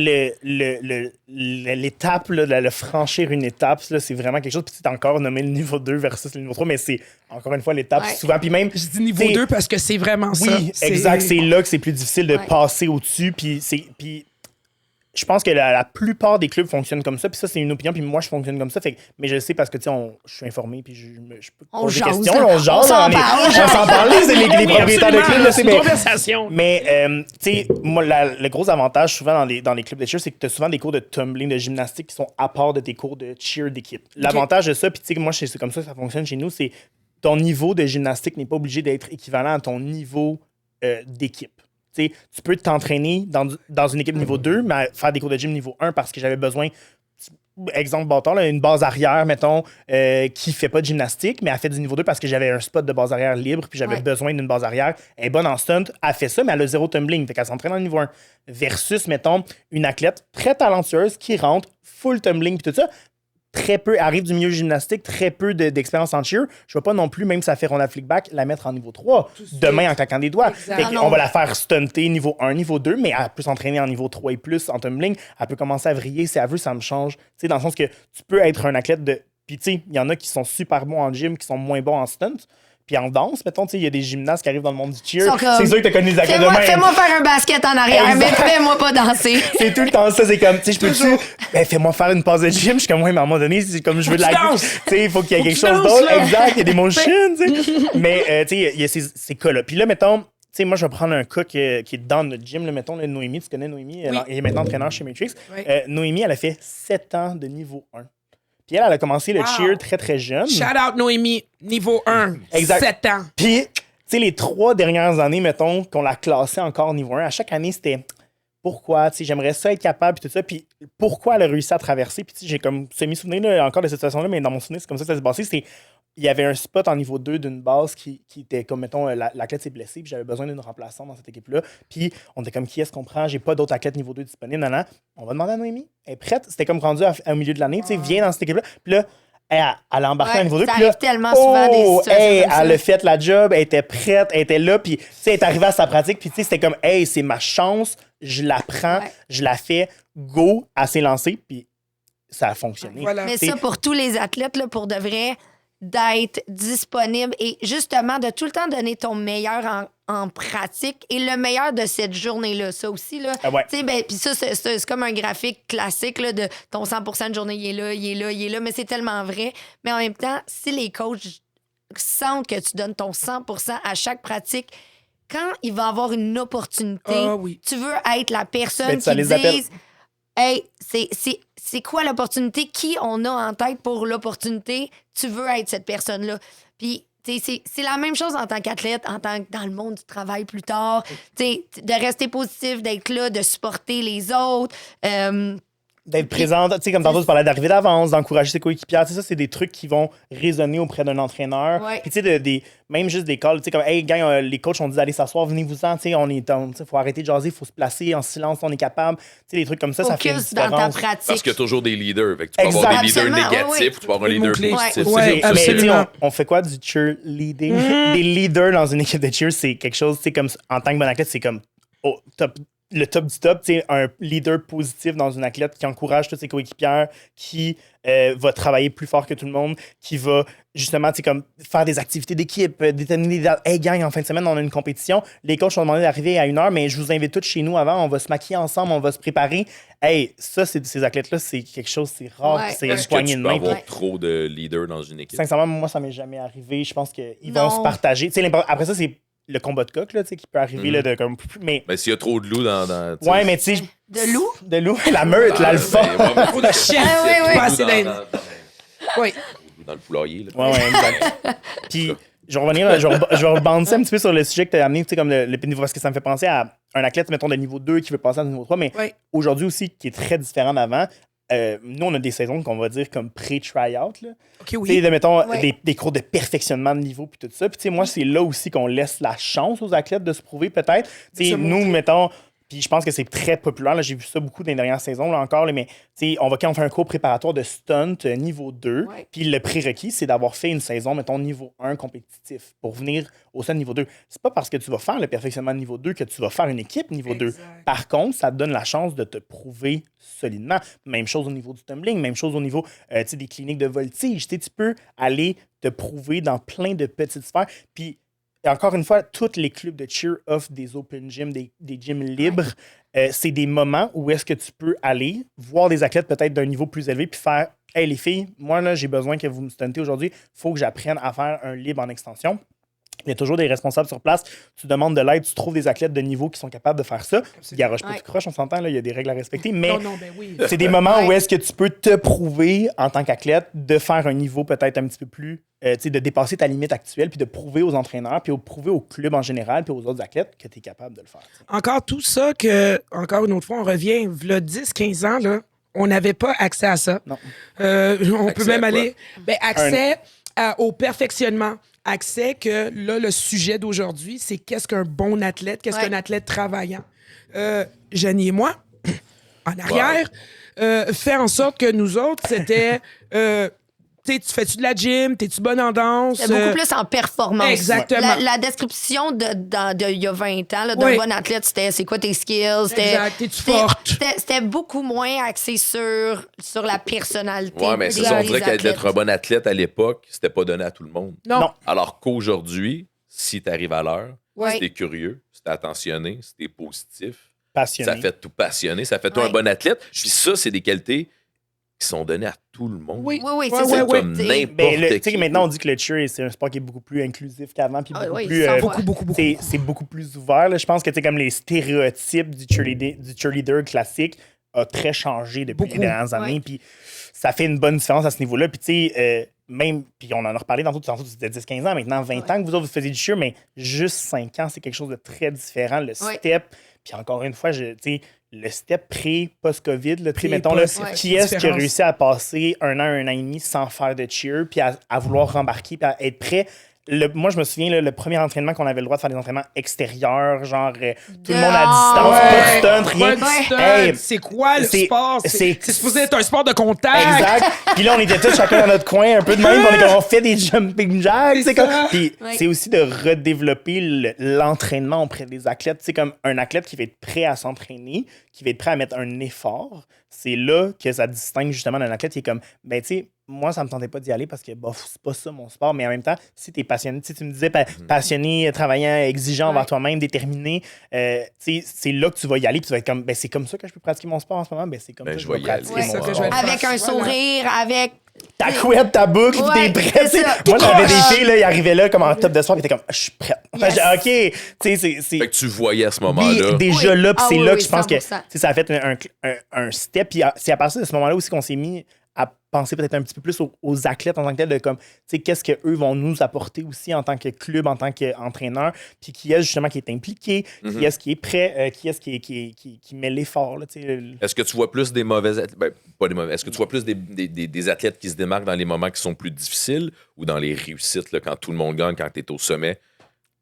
L'étape, là, le franchir une étape, là, c'est vraiment quelque chose. Puis tu as encore nommé le niveau 2 versus le niveau 3, mais c'est encore une fois l'étape Ouais. souvent. Puis même. Je dis niveau t'sais, 2 parce que c'est vraiment ça. Oui, exact. C'est là que c'est plus difficile de Ouais. passer au-dessus. Puis je pense que la plupart des clubs fonctionnent comme ça. Puis ça, c'est une opinion. Puis moi, je fonctionne comme ça. Mais je le sais parce que, tu sais, je suis informé. Puis je peux On poser des jase, questions. hein. On jase. On s'en est- parle. on s'en parle. C'est les Oui, propriétaires de absolument, clubs. Là, c'est mais- une conversation. mais, tu sais, moi, le gros avantage souvent dans les clubs de cheer, c'est que tu as souvent des cours de tumbling, de gymnastique qui sont à part de tes cours de cheer d'équipe. L'avantage de ça, puis tu sais, moi, c'est comme ça que ça fonctionne chez nous, c'est ton niveau de gymnastique n'est pas obligé d'être équivalent à ton niveau d'équipe. Tu sais, tu peux t'entraîner dans une équipe niveau 2, mais faire des cours de gym niveau 1 parce que j'avais besoin. exemple, bâton, là, une base arrière, mettons, qui fait pas de gymnastique, mais elle fait du niveau 2 parce que j'avais un spot de base arrière libre, puis j'avais besoin d'une base arrière. Elle est bonne en stunt, elle fait ça, mais elle a 0 tumbling, fait qu'elle s'entraîne en niveau 1. Versus, mettons, une athlète très talentueuse qui rentre, full tumbling, puis tout ça. Très peu, arrive du milieu gymnastique, très peu d'expérience en cheer. Je ne vais pas non plus, même si ça fait Ronald Flickback, la mettre en niveau 3 demain en claquant des doigts. On va la faire stunter niveau 1, niveau 2, mais elle peut s'entraîner en niveau 3 et plus en tumbling. Elle peut commencer à vriller si elle veut, ça me change. T'sais, dans le sens que tu peux être un athlète de. Puis, tu sais, il y en a qui sont super bons en gym, qui sont moins bons en stunt. Puis en danse, mettons, il y a des gymnastes qui arrivent dans le monde du cheer. C'est sûr que tu as connu des athlètes de même. Fais-moi faire un basket en arrière, mais fais-moi pas danser. C'est tout le temps ça. C'est comme, tu sais, je peux-tu. Ben, fais-moi faire une pause de gym. Je suis comme, ouais, mais à un moment donné, c'est comme je veux de la. Tu sais, il faut qu'il y ait quelque chose d'autre. Exact, il y a des motions, tu sais. Mais, tu sais, il y a ces cas-là. Puis là, mettons, tu sais, moi, je vais prendre un cas qui est dans notre gym. Là, mettons, là, Noémie, tu connais Noémie, elle est maintenant entraîneur chez Matrix. Noémie, elle a fait 7 ans de niveau 1. Puis elle a commencé le cheer très, très jeune. Shout out Noémie, niveau 1, exact. 7 ans. Puis, tu sais, les 3 dernières années, mettons, qu'on l'a classée encore niveau 1, à chaque année, c'était pourquoi, tu sais, j'aimerais ça être capable, puis tout ça. Puis pourquoi elle a réussi à traverser. Puis, tu sais, j'ai comme semi-souvenir là, encore de cette situation-là, mais dans mon souvenir, c'est comme ça que ça s'est passé. Il y avait un spot en niveau 2 d'une base qui était comme, mettons, l'athlète s'est blessé, puis j'avais besoin d'une remplaçante dans cette équipe-là. Puis on était comme, qui est-ce qu'on prend? J'ai pas d'autres athlètes niveau 2 disponibles. Non, non. On va demander à Noémie. Elle est prête. C'était comme rendu au milieu de l'année, tu sais, viens dans cette équipe-là. Puis là, elle a embarqué à niveau 2. Ça arrive arrive tellement souvent des situations comme ça. Elle a fait la job, elle était prête, elle était là, puis tu sais, elle est arrivée à sa pratique, puis tu sais, c'était comme, hey, c'est ma chance, je la prends, je la fais, go, elle s'est lancée, puis ça a fonctionné. Voilà. Mais ça, pour tous les athlètes, là, pour de vrai, d'être disponible et justement de tout le temps donner ton meilleur en pratique et le meilleur de cette journée-là. Ça aussi, là. Tu sais, ben, puis ça, c'est comme un graphique classique là, de ton 100% de journée, il est là, il est là, il est là, mais c'est tellement vrai. Mais en même temps, si les coachs sentent que tu donnes ton 100% à chaque pratique, quand il va avoir une opportunité, tu veux être la personne qui dise « Hey, c'est quoi l'opportunité? Qui on a en tête pour l'opportunité? Tu veux être cette personne-là. » Puis, c'est la même chose en tant qu'athlète, dans le monde du travail plus tard. De rester positif, d'être là, de supporter les autres. D'être présente, tu sais, comme tantôt, tu parlais d'arriver d'avance, d'encourager ses coéquipiers. Ça, c'est des trucs qui vont résonner auprès d'un entraîneur. Puis, tu sais, même juste des calls, tu sais, comme, hey, gang, les coachs ont dit d'aller s'asseoir, venez-vous-en, tu sais, il faut arrêter de jaser, il faut se placer en silence, on est capable. Tu sais, des trucs comme ça, ça fait une différence. Dans ta pratique. Parce qu'il y a toujours des leaders. Fait que tu peux avoir des leaders négatifs ou tu peux avoir un leader positif. Oui, absolument. Mais, on fait quoi du cheerleading? Des leaders dans une équipe de cheer, c'est quelque chose, tu sais, comme en tant que bon athlète, c'est comme le top du top, c'est un leader positif dans une athlète qui encourage toutes ses coéquipières, qui va travailler plus fort que tout le monde, qui va justement comme faire des activités d'équipe, déterminer des hey gang, en fin de semaine, on a une compétition. Les coachs ont demandé d'arriver à 1h, mais je vous invite tous chez nous avant, on va se maquiller ensemble, on va se préparer. Hey, ça, ces athlètes-là, c'est quelque chose, c'est rare, c'est une poignée de main. Est-ce que tu peux avoir trop de leaders dans une équipe? Sincèrement, moi, ça m'est jamais arrivé. Je pense qu'ils vont se partager. Après ça, c'est le combat de coq là, qui peut arriver là, de comme mais s'il y a trop de loups dans ouais, mais tu sais de loup, la meute, l'alpha, Trop de chef, passer dans le poulailler là. Ouais, exact. Puis je vais revenir, je vais rebondir un petit peu sur le sujet que tu as amené, tu sais, comme le niveau, parce que ça me fait penser à un athlète, mettons, de niveau 2 qui veut passer à niveau 3, mais aujourd'hui aussi, qui est très différent d'avant. Nous, on a des saisons qu'on va dire comme pré-tryout. OK, oui. Mettons, des cours de perfectionnement de niveau puis tout ça. Puis, moi, c'est là aussi qu'on laisse la chance aux athlètes de se prouver, peut-être. Nous, mettons, puis je pense que c'est très populaire. Là, j'ai vu ça beaucoup dans les dernières saisons là, encore. Là, mais on fait un cours préparatoire de stunt niveau 2. Puis le prérequis, c'est d'avoir fait une saison, mettons, niveau 1 compétitif pour venir au sein de niveau 2. C'est pas parce que tu vas faire le perfectionnement de niveau 2 que tu vas faire une équipe niveau 2. Par contre, ça te donne la chance de te prouver solidement. Même chose au niveau du tumbling, même chose au niveau des cliniques de voltige. Tu peux aller te prouver dans plein de petites sphères. Puis et encore une fois, tous les clubs de cheer offrent des open gyms, des gyms libres. C'est des moments où est-ce que tu peux aller voir des athlètes peut-être d'un niveau plus élevé puis faire « Hey les filles, moi là, j'ai besoin que vous me stuntez aujourd'hui. Il faut que j'apprenne à faire un libre en extension. » Il y a toujours des responsables sur place. Tu demandes de l'aide, tu trouves des athlètes de niveau qui sont capables de faire ça. Il garoche pas, tu croches, on s'entend, là, il y a des règles à respecter. Mais c'est des moments où est-ce que tu peux te prouver en tant qu'athlète de faire un niveau peut-être un petit peu plus, de dépasser ta limite actuelle, puis de prouver aux entraîneurs, puis de prouver au club en général, puis aux autres athlètes que tu es capable de le faire. Encore tout ça, encore une autre fois, on revient, là, 10-15 ans, là, on n'avait pas accès à ça. Non. On peut Accès même à quoi? aller... accès au perfectionnement. Accès que, là, le sujet d'aujourd'hui, c'est qu'est-ce qu'un bon athlète, qu'est-ce qu'un athlète travaillant. Jenny et moi, en arrière, fait en sorte que nous autres, c'était... tu fais-tu de la gym? T'es-tu bonne en danse? C'est beaucoup plus en performance. Exactement. La description de il y a 20 ans là, d'un bon athlète, c'était c'est quoi tes skills? Exact. T'es-tu forte? C'était beaucoup moins axé sur la personnalité. Ouais, mais c'est ça, on dirait athlètes. qu'être un bon athlète à l'époque, c'était pas donné à tout le monde. Non. Alors qu'aujourd'hui, si tu arrives à l'heure, Ouais. si t'es curieux, si t'es attentionné, si t'es positif, Passionné. ça fait tout passionné, ça fait toi un bon athlète. Puis ça, c'est des qualités qui sont données à tout le monde. Oui. Oui, Ouais, c'est ça. Comme T'sais, n'importe Ben, tu sais qui. que maintenant, on dit que le cheer, c'est un sport qui est beaucoup plus inclusif qu'avant. Puis beaucoup oui, plus. 100 fois. Beaucoup. C'est beaucoup plus ouvert. Là. Je pense que comme les stéréotypes du cheerleader classique a très changé depuis les dernières années. Ouais. Puis ça fait une bonne différence à ce niveau-là. Puis tu sais, même, puis on en a reparlé tantôt c'était 10-15 ans, maintenant 20 ans que vous autres vous faisiez du cheer, mais juste 5 ans, c'est quelque chose de très différent. Le step, puis encore une fois, tu sais, le step pré-post-COVID, là, tu sais, mettons, là, post, qui est-ce qui a différence. réussi à passer un an et demi sans faire de cheer, puis à vouloir rembarquer, puis à être prêt? Moi, je me souviens, là, le premier entraînement qu'on avait le droit de faire des entraînements extérieurs, genre tout le monde à distance, pas de stunt, rien. Pas de stunt. Hey, c'est quoi le c'est- sport? c'est- C'est supposé être un sport de contact. Exact. Puis là, on était tous chacun dans notre coin, un peu de même. On fait des jumping jacks. C'est C'est comme... ça. Puis Ouais. c'est aussi de redévelopper l'entraînement auprès des athlètes. C'est comme un athlète qui va être prêt à s'entraîner, qui va être prêt à mettre un effort. C'est là que ça distingue justement d'un athlète qui est comme, ben tu sais, moi, ça me tentait pas d'y aller parce que bof, c'est pas ça mon sport. Mais en même temps, si tu es passionné, tu sais, tu me disais passionné, travaillant, exigeant envers toi-même, déterminé, tu sais, c'est là que tu vas y aller. Puis tu vas être comme, ben c'est comme ça que je peux pratiquer mon sport en ce moment. Ben c'est comme Ben, ça que je je vais vais y aller. pratiquer C'est mon ça que sport. je vais Avec un Voilà. sourire, avec. Ta couette, ta boucle, Ouais, puis t'es prêt. c'est tu sais. ça. Moi, j'avais des Ah. filles, là, ils arrivaient là comme en top de sport, puis ils étaient comme, je suis prête. Yes. OK. Tu sais, c'est. Fait que tu voyais à ce Puis moment-là. déjà Oui. là, puis Ah c'est oui, là oui, que je pense que 100%. tu sais, ça a fait un step. Puis c'est à partir de ce moment-là aussi qu'on s'est mis à penser peut-être un petit peu plus aux athlètes en tant que tel, de comme, tu sais, qu'est-ce qu'eux vont nous apporter aussi en tant que club, en tant qu'entraîneur, puis qui est justement qui est impliqué, qui est-ce qui est prêt, qui est-ce qui met l'effort, là, tu sais. Est-ce que tu vois plus des mauvais athlètes? Ben, pas des mauvais. Est-ce que tu vois plus des athlètes qui se démarquent dans les moments qui sont plus difficiles ou dans les réussites, là, quand tout le monde gagne, quand tu es au sommet?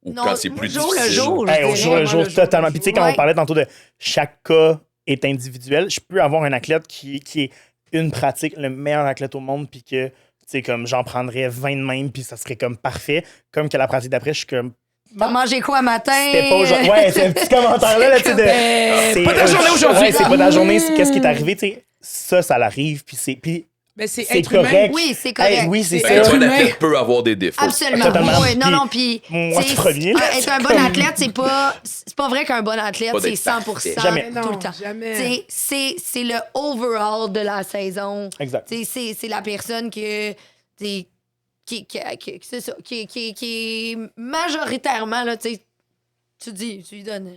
Ou Non, quand c'est plus jour le difficile? jour, je Hey, au dirais. jour le jour, le jour totalement. le Puis tu sais, jour. quand Ouais. on parlait tantôt de chaque cas est individuel, je peux avoir un athlète qui est une pratique, le meilleur athlète au monde, puis que, tu sais, comme j'en prendrais 20 de même, puis ça serait comme parfait. Comme que la pratique d'après, je suis comme. T'as mangé quoi matin? C'était pas aujourd'hui. Ouais, c'est un petit commentaire là, tu sais. Ben, pas ta journée aujourd'hui. Ouais, c'est pas ta journée, c'est qu'est-ce qui est arrivé, tu sais. Ça l'arrive, puis c'est. Puis Ben, c'est c'est être humain. correct. Oui, c'est correct. Hey, oui, c'est C'est Ben, un ça. être bon humain. athlète peut avoir des défauts. Absolument. Totalement. Oui, non, Puis, non, puis. moi, tu sais, tout premier, là, être c'est un bon comme- athlète, c'est pas vrai qu'un bon athlète, Pas c'est d'être 100% parfait. Jamais. tout le temps. Jamais. C'est le overall de la saison. Exact. Tu sais, c'est la personne que. Tu sais, c'est ça, qui est majoritairement, là, tu sais, tu lui donnes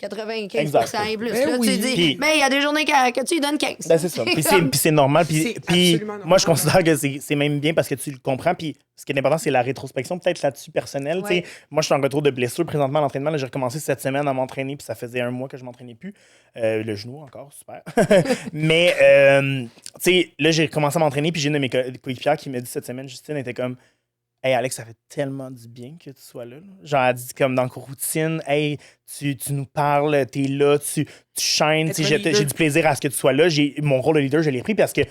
95% Exact. et plus. Ben là, oui. tu dis, Puis- mais il y a des journées que tu lui donnes 15. Ben, c'est ça. Puis c'est normal. Puis C'est puis absolument normal. moi, je considère que c'est même bien parce que tu le comprends. Puis ce qui est important, c'est la rétrospection, peut-être là-dessus personnelle. tu sais. Ouais. Moi, je suis en retour de blessure présentement à l'entraînement. Là, j'ai recommencé cette semaine à m'entraîner. Puis ça faisait un mois que je m'entraînais plus. Le genou encore, super. Mais, tu sais, là, j'ai commencé à m'entraîner. Puis j'ai une de mes coéquipières qui m'a dit cette semaine, Justine, était comme, hey Alex, ça fait tellement du bien que tu sois là. Genre, elle dit comme dans la routine, hey, tu nous parles, t'es là, tu shines, tu sais, Être un j'ai leader. du plaisir à ce que tu sois là. Mon rôle de leader, je l'ai pris parce que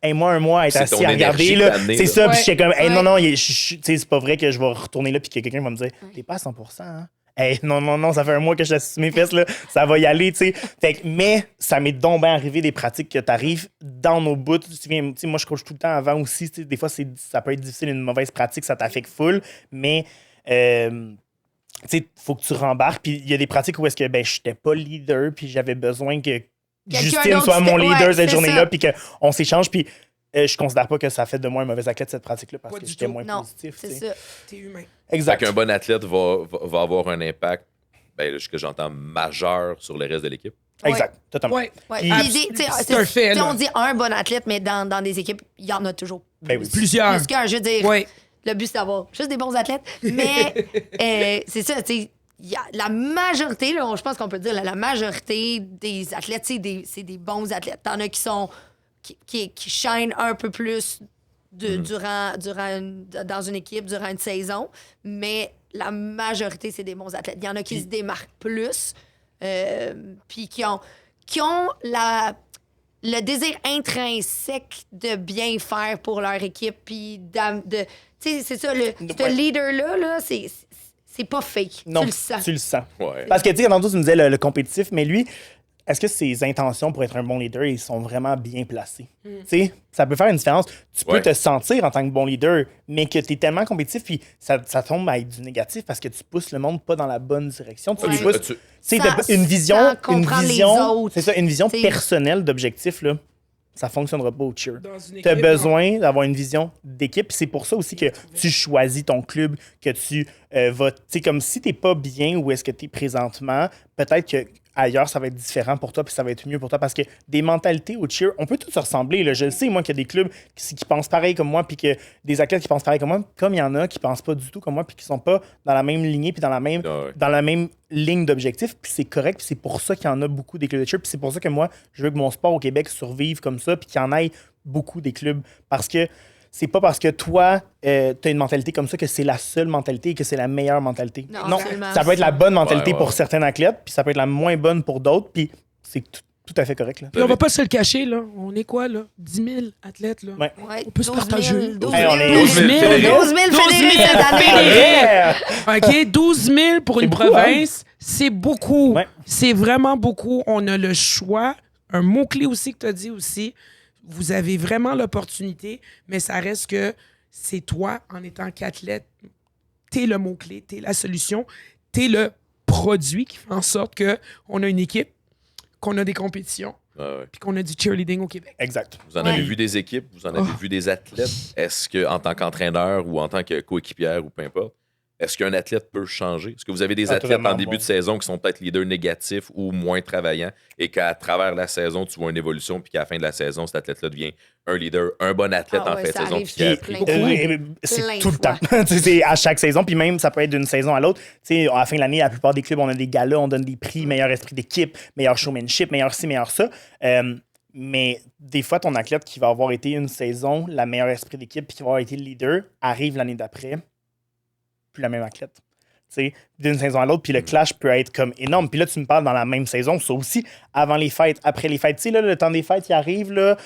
hey, moi, un mois, être C'est assis ton à regarder, énergie là, d'amener, c'est là. ça. Puis Ouais. j'étais comme, hey, Ouais. non, non, tu sais, c'est pas vrai que je vais retourner là puis que quelqu'un va me dire, t'es pas à 100%, hein? Hey, non, ça fait un mois que je laisse mes fesses, là. Ça va y aller, tu sais. Fait que, mais ça m'est donc bien arrivé des pratiques que t'arrives dans nos bouts. Tu sais, moi, je coach tout le temps avant aussi. Tu sais, des fois, ça peut être difficile, une mauvaise pratique, ça t'affecte full. Mais, tu sais, faut que tu rembarques. Puis il y a des pratiques où est-ce que, ben, j'étais pas leader, puis j'avais besoin que Justine d'autre soit mon c'était- leader ouais, cette c'est journée-là, ça. puis qu'on s'échange. Puis je considère pas que ça fait de moi un mauvais athlète, cette pratique-là, parce Pas que du j'étais tout. moins Non, positif. c'est tu sais. ça. T'es humain. Fait Exact. qu'un bon athlète va avoir un impact, ben, là, ce que j'entends, majeur sur le reste de l'équipe. Exact. Totalement. Ouais. Ouais. Puis- L'idée, tu sais, C'est un fait, tu sais, là. on dit un bon athlète, mais dans des équipes, il y en a toujours Ben oui. Plusieurs. plus qu'un. Je veux dire, Ouais. le but, c'est d'avoir juste des bons athlètes. Mais c'est ça, tu sais, il y a la majorité, là, je pense qu'on peut dire la majorité des athlètes, c'est des bons athlètes. T'en as qui sont qui shine un peu plus dans une équipe, durant une saison, mais la majorité, c'est des bons athlètes. Il y en a qui se démarquent plus, puis qui ont le désir intrinsèque de bien faire pour leur équipe, puis tu sais, c'est ça, ce leader-là, là, c'est pas fake. Non, Tu le sens. Ouais. Parce que, tu sais, tantôt, tu me disais le compétitif, mais lui, est-ce que ses intentions pour être un bon leader, ils sont vraiment bien placées? Tu sais, ça peut faire une différence. Tu peux te sentir en tant que bon leader, mais que tu es tellement compétitif, puis ça tombe à être du négatif parce que tu pousses le monde pas dans la bonne direction. Tu les pousses. C'est une vision, c'est ça, une vision personnelle d'objectif, là. Ça fonctionnera pas au cheer. Tu as besoin d'avoir une vision d'équipe. C'est pour ça aussi que tu choisis ton club, que tu vas. Tu sais, comme si tu n'es pas bien où est-ce que tu es présentement, peut-être que ailleurs, ça va être différent pour toi, puis ça va être mieux pour toi. Parce que des mentalités au cheer, on peut tous se ressembler. Là. Je le sais, moi, qu'il y a des clubs qui pensent pareil comme moi, puis que des athlètes qui pensent pareil comme moi, comme il y en a qui pensent pas du tout comme moi, puis qui sont pas dans la même lignée, puis dans la même ligne d'objectif. Puis c'est correct, puis c'est pour ça qu'il y en a beaucoup des clubs de cheer. Puis c'est pour ça que moi, je veux que mon sport au Québec survive comme ça, puis qu'il y en ait beaucoup des clubs. Parce que c'est pas parce que toi, t'as une mentalité comme ça que c'est la seule mentalité et que c'est la meilleure mentalité. Non, ça peut être la bonne mentalité pour certains athlètes, puis ça peut être la moins bonne pour d'autres, puis c'est tout à fait correct. Là. Puis on va pas se le cacher, là. On est quoi, là? 10 000 athlètes, là. Ouais. On peut se partager. 12 000 fédérés. fédérés. OK, 12 000 pour une beaucoup, province, c'est beaucoup. Ouais. C'est vraiment beaucoup. On a le choix. Un mot-clé aussi que tu as dit aussi. Vous avez vraiment l'opportunité, mais ça reste que c'est toi, en étant qu'athlète, t'es le mot-clé, t'es la solution, t'es le produit qui fait en sorte qu'on a une équipe, qu'on a des compétitions, puis qu'on a du cheerleading au Québec. Exact. Vous en avez vu des équipes, vous en avez vu des athlètes. Est-ce qu'en tant qu'entraîneur ou en tant que coéquipière ou peu importe, est-ce qu'un athlète peut changer? Est-ce que vous avez des athlètes en début de saison qui sont peut-être leaders négatifs ou moins travaillants et qu'à travers la saison, tu vois une évolution puis qu'à la fin de la saison, cet athlète-là devient un leader, un bon athlète en fait de saison? Puis C'est tout le temps. C'est à chaque saison, puis même ça peut être d'une saison à l'autre. T'sais, à la fin de l'année, la plupart des clubs, on a des galas, on donne des prix, meilleur esprit d'équipe, meilleur showmanship, meilleur ci, meilleur ça. Mais des fois, ton athlète qui va avoir été une saison, la meilleure esprit d'équipe, puis qui va avoir été le leader, arrive l'année d'après, plus la même athlète. D'une saison à l'autre, puis le clash peut être comme énorme. Puis là, tu me parles dans la même saison, ça aussi, avant les fêtes, après les fêtes. Tu sais, là, le temps des fêtes, il arrive, là.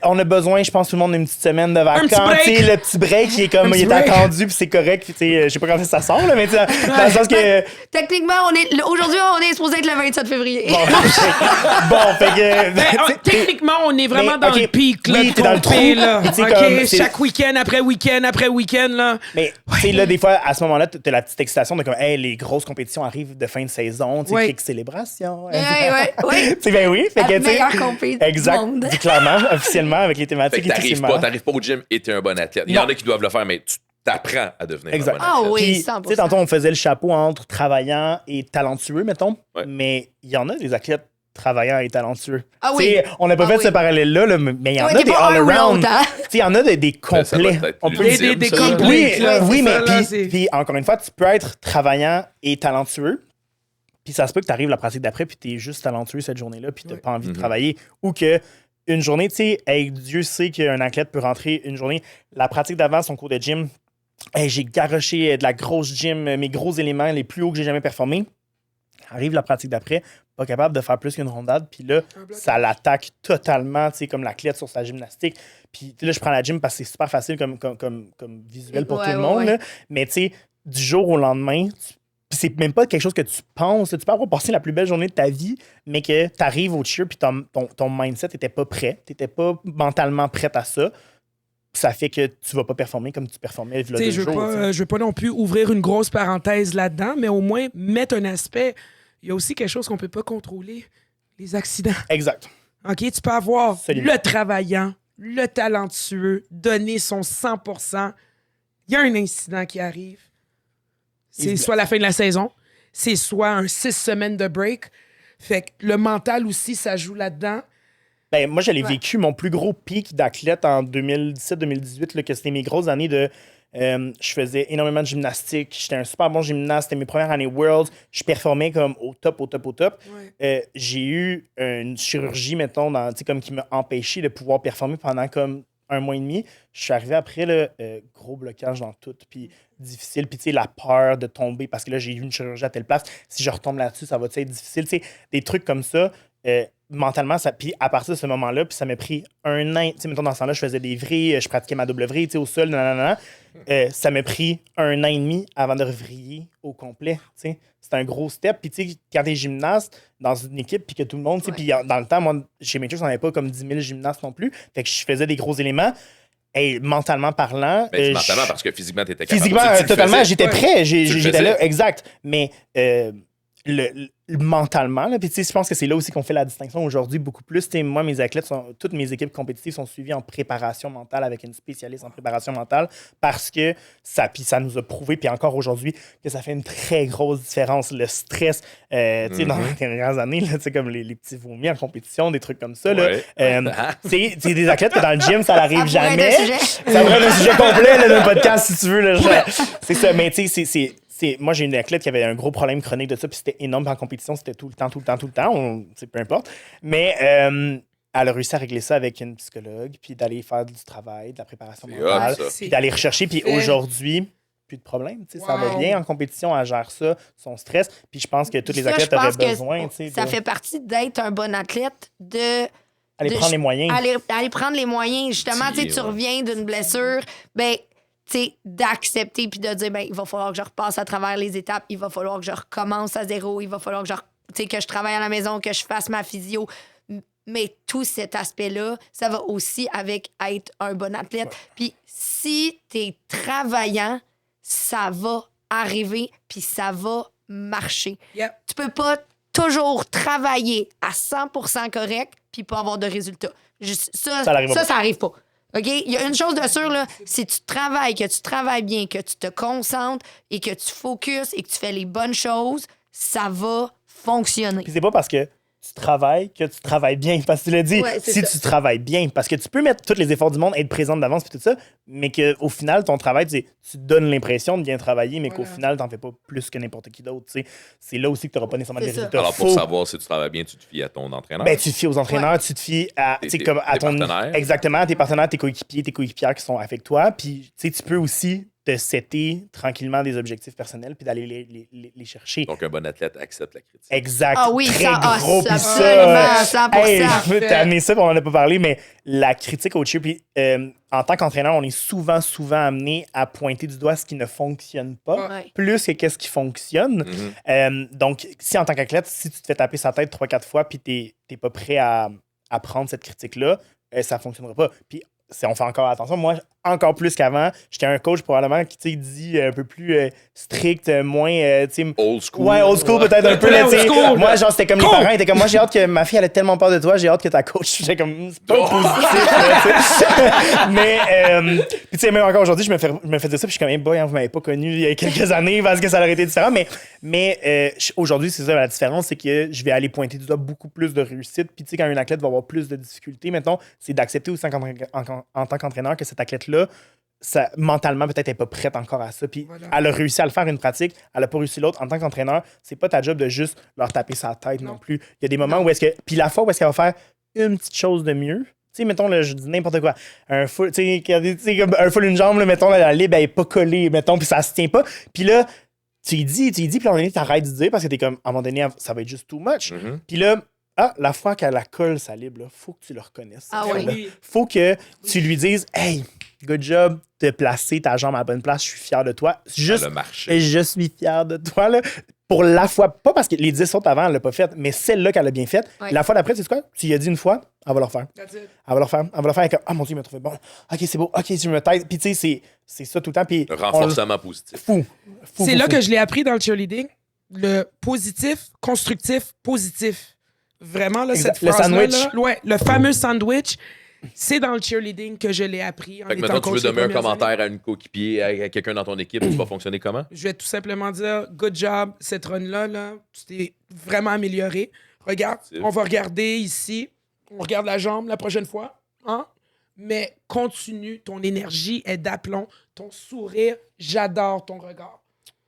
On a besoin, je pense, tout le monde d'une petite semaine de vacances. Le petit break, il est comme, il est attendu, puis c'est correct. Puis, je sais pas quand ça sort, là, mais dans le sens que. Techniquement, aujourd'hui, on est supposé être le 27 février. Techniquement, on est vraiment dans le pic, là, t'es dans le trou, là. comme, chaque week-end, après week-end, là. Mais, tu sais, là, des fois, à ce moment-là, t'as la petite excitation de comme, hey, les grosses compétitions arrivent de fin de saison, tu sais, quelques célébrations. Oui. Ben oui, fait que, tu sais. Meilleure compé exact, du monde. Clairement, officiellement, avec les thématiques. T'arrives pas au gym et t'es un bon athlète. Il y en a qui doivent le faire, mais tu t'apprends à devenir un bon athlète. Ah oui, Puis, 100%. tu sais, tantôt, on faisait le chapeau entre travaillant et talentueux, mettons. Ouais. Mais il y en a des athlètes travaillants et talentueux. Ah oui. T'sais, on n'a pas fait ce parallèle-là, là, mais il y en a des all-around. Il y en a des complets. On peut des complets. Oui, mais puis encore une fois, tu peux être travaillant et talentueux. Puis ça se peut que tu arrives la pratique d'après, puis tu es juste talentueux cette journée-là, puis tu n'as pas envie de travailler. Ou que une journée, tu sais, hey, Dieu sait qu'un athlète peut rentrer une journée. La pratique d'avant, son cours de gym, hey, j'ai garoché de la grosse gym, mes gros éléments les plus hauts que j'ai jamais performés. Arrive la pratique d'après, pas capable de faire plus qu'une rondade, puis là, ça l'attaque totalement, tu sais, comme l'athlète sur sa gymnastique. Puis là, je prends la gym parce que c'est super facile comme visuel pour tout le monde. Là. Mais tu sais, du jour au lendemain, c'est même pas quelque chose que tu penses. Tu peux avoir passé la plus belle journée de ta vie, mais que tu arrives au cheer puis ton mindset n'était pas prêt. Tu n'étais pas mentalement prête à ça. Ça fait que tu vas pas performer comme tu performais il y a 2 jours. Je veux pas non plus ouvrir une grosse parenthèse là-dedans, mais au moins mettre un aspect. Il y a aussi quelque chose qu'on peut pas contrôler, les accidents. Exact. OK, tu peux avoir Absolument. Le travaillant, le talentueux, donner son 100%. Il y a un incident qui arrive. C'est soit la fin de la saison, c'est soit un 6 semaines de break. Fait que le mental aussi, ça joue là-dedans. Ben, moi, je l'ai vécu, mon plus gros pic d'athlète en 2017-2018, que c'était mes grosses années de Je faisais énormément de gymnastique. J'étais un super bon gymnaste. C'était mes premières années Worlds. Je performais comme au top. J'ai eu une chirurgie, mettons, comme qui m'a empêché de pouvoir performer pendant comme 1 mois et demi. Je suis arrivé après, là, gros blocage dans tout, puis difficile. Puis, tu sais, la peur de tomber, parce que là, j'ai eu une chirurgie à telle place. Si je retombe là-dessus, ça va être difficile. Tu sais, des trucs comme ça, mentalement, ça. Puis, à partir de ce moment-là, puis ça m'a pris 1 an. Tu sais, mettons, dans ce temps-là, je faisais des vrilles, je pratiquais ma double vrille, tu sais, au sol, ça m'a pris 1 an et demi avant de revriller au complet, tu sais. C'est un gros step. Puis, tu sais, quand t'es gymnaste dans une équipe, puis que tout le monde, tu sais, puis dans le temps, moi, chez Matrix, on n'avait pas comme 10 000 gymnastes non plus. Fait que je faisais des gros éléments. Et mentalement parlant. Mentalement, parce que physiquement, t'étais capable. Physiquement, totalement, j'étais prêt. J'étais là, exact. Mais mentalement, là, puis tu sais, je pense que c'est là aussi qu'on fait la distinction aujourd'hui beaucoup plus. Tu sais, moi, mes athlètes, toutes mes équipes compétitives sont suivies en préparation mentale avec une spécialiste en préparation mentale parce que ça nous a prouvé, puis encore aujourd'hui, que ça fait une très grosse différence. Le stress, tu sais, dans les dernières années, là, tu sais, comme les petits vomis en compétition, des trucs comme ça. Ouais. C'est des athlètes que dans le gym, ça n'arrive jamais. Ça pourrait être un sujet complet là, de podcast, si tu veux. Là, c'est ça, mais tu sais, moi, j'ai une athlète qui avait un gros problème chronique de ça, puis c'était énorme en compétition, c'était tout le temps, peu importe. Mais elle a réussi à régler ça avec une psychologue, puis d'aller faire du travail, de la préparation mentale, puis d'aller rechercher. Puis aujourd'hui, plus de problème. Ça va bien en compétition, elle gère ça, son stress. Puis je pense que tous les athlètes auraient besoin. Ça fait partie d'être un bon athlète, aller prendre les moyens. Aller prendre les moyens. Justement, tu reviens d'une blessure, ben d'accepter puis de dire ben il va falloir que je repasse à travers les étapes, il va falloir que je recommence à zéro, il va falloir que je travaille à la maison, que je fasse ma physio. Mais tout cet aspect-là, ça va aussi avec être un bon athlète. Puis si t'es travaillant, ça va arriver puis ça va marcher. Yep. Tu peux pas toujours travailler à 100% correct puis pas avoir de résultats. Ça arrive pas. OK? Il y a une chose de sûre, là, si tu travailles, que tu travailles bien, que tu te concentres et que tu focuses et que tu fais les bonnes choses, ça va fonctionner. Puis c'est pas parce que tu travailles que tu travailles bien. Parce que tu l'as dit, si tu travailles bien, parce que tu peux mettre tous les efforts du monde, être présente d'avance puis tout ça, mais qu'au final, ton travail, tu donnes l'impression de bien travailler, mais qu'au final, t'en fais pas plus que n'importe qui d'autre. C'est là aussi que tu n'auras pas nécessairement de résultats. Alors, pour savoir si tu travailles bien, tu te fies à ton entraîneur. Ben, tu te fies aux entraîneurs, tu te fies à, ton partenaires. Exactement, à tes partenaires, tes coéquipiers, tes coéquipières qui sont avec toi. Puis tu peux aussi te setter tranquillement des objectifs personnels puis d'aller les chercher. Donc, un bon athlète accepte la critique. Exact. Ah oui, très ça, gros. Puis absolument, 100%. Hey, t'as amené ça, puis on n'en a pas parlé, mais la critique au cheer, puis en tant qu'entraîneur, on est souvent amené à pointer du doigt ce qui ne fonctionne pas, plus que qu'est-ce qui fonctionne. Donc, si en tant qu'athlète, si tu te fais taper sa tête 3-4 fois, puis t'es pas prêt à prendre cette critique-là, ça fonctionnera pas. Puis on fait encore attention. Moi, encore plus qu'avant, j'étais un coach probablement qui dit un peu plus strict, moins... old school. Ouais, old school peut-être un peu. Là, moi, genre, c'était comme les parents étaient comme, moi, j'ai hâte que ma fille, elle a tellement peur de toi, j'ai hâte que ta coach. J'étais comme, c'est pas positif. Là, mais, puis tu sais, même encore aujourd'hui, je me fais dire ça, puis je suis comme, hey boy, vous m'avez pas connu il y a quelques années parce que ça aurait été différent. Mais aujourd'hui, c'est ça la différence, c'est que je vais aller pointer du doigt beaucoup plus de réussite. Puis tu sais, quand un athlète va avoir plus de difficultés, mettons, c'est d'accepter aussi en tant qu'entraîneur que cet athlète-là, mentalement, peut-être, elle n'est pas prête encore à ça. Puis elle a réussi à le faire une pratique, elle n'a pas réussi l'autre. En tant qu'entraîneur, c'est pas ta job de juste leur taper sa tête non plus. Il y a des moments où est-ce que. Puis la fois où est-ce qu'elle va faire une petite chose de mieux. Tu sais, mettons, là, je dis n'importe quoi. Un full, tu sais, comme un full une jambe, là, mettons, la libre, elle n'est pas collée, mettons, puis ça se tient pas. Puis là, tu y dis, puis à un moment donné, t'arrêtes de dire parce que t'es comme, à un moment donné, ça va être juste too much. Puis là, la fois qu'elle la colle, sa libre, là, faut que tu le reconnaisses. Ah oui. Faut que tu lui dises, hey, good job de placer ta jambe à la bonne place, je suis fier de toi. Juste, je suis fier de toi, là. Pour la fois, pas parce que les 10 autres avant, elle l'a pas fait, mais celle-là qu'elle a bien faite. Ouais. La fois d'après, tu sais quoi? Tu lui as dit une fois, elle va le refaire. Elle va le refaire. Elle va le faire avec, mon Dieu, il m'a trouvé bon. OK, c'est beau. OK, je me tête. Puis tu sais, c'est ça tout le temps. Puis le renforcement positif. C'est là que je l'ai appris dans le cheerleading. Le positif, constructif, positif. Vraiment, là, cette phrase-là. Le sandwich. Le fameux sandwich. C'est dans le cheerleading que je l'ai appris. Fait que maintenant, tu veux donner un commentaire à une coéquipier, à quelqu'un dans ton équipe, tu vas fonctionner comment? Je vais tout simplement dire, good job, cette run-là, là, tu t'es vraiment amélioré. Regarde, on va regarder ici. On regarde la jambe la prochaine fois. Hein? mais continue. Ton énergie est d'aplomb. Ton sourire, j'adore ton regard.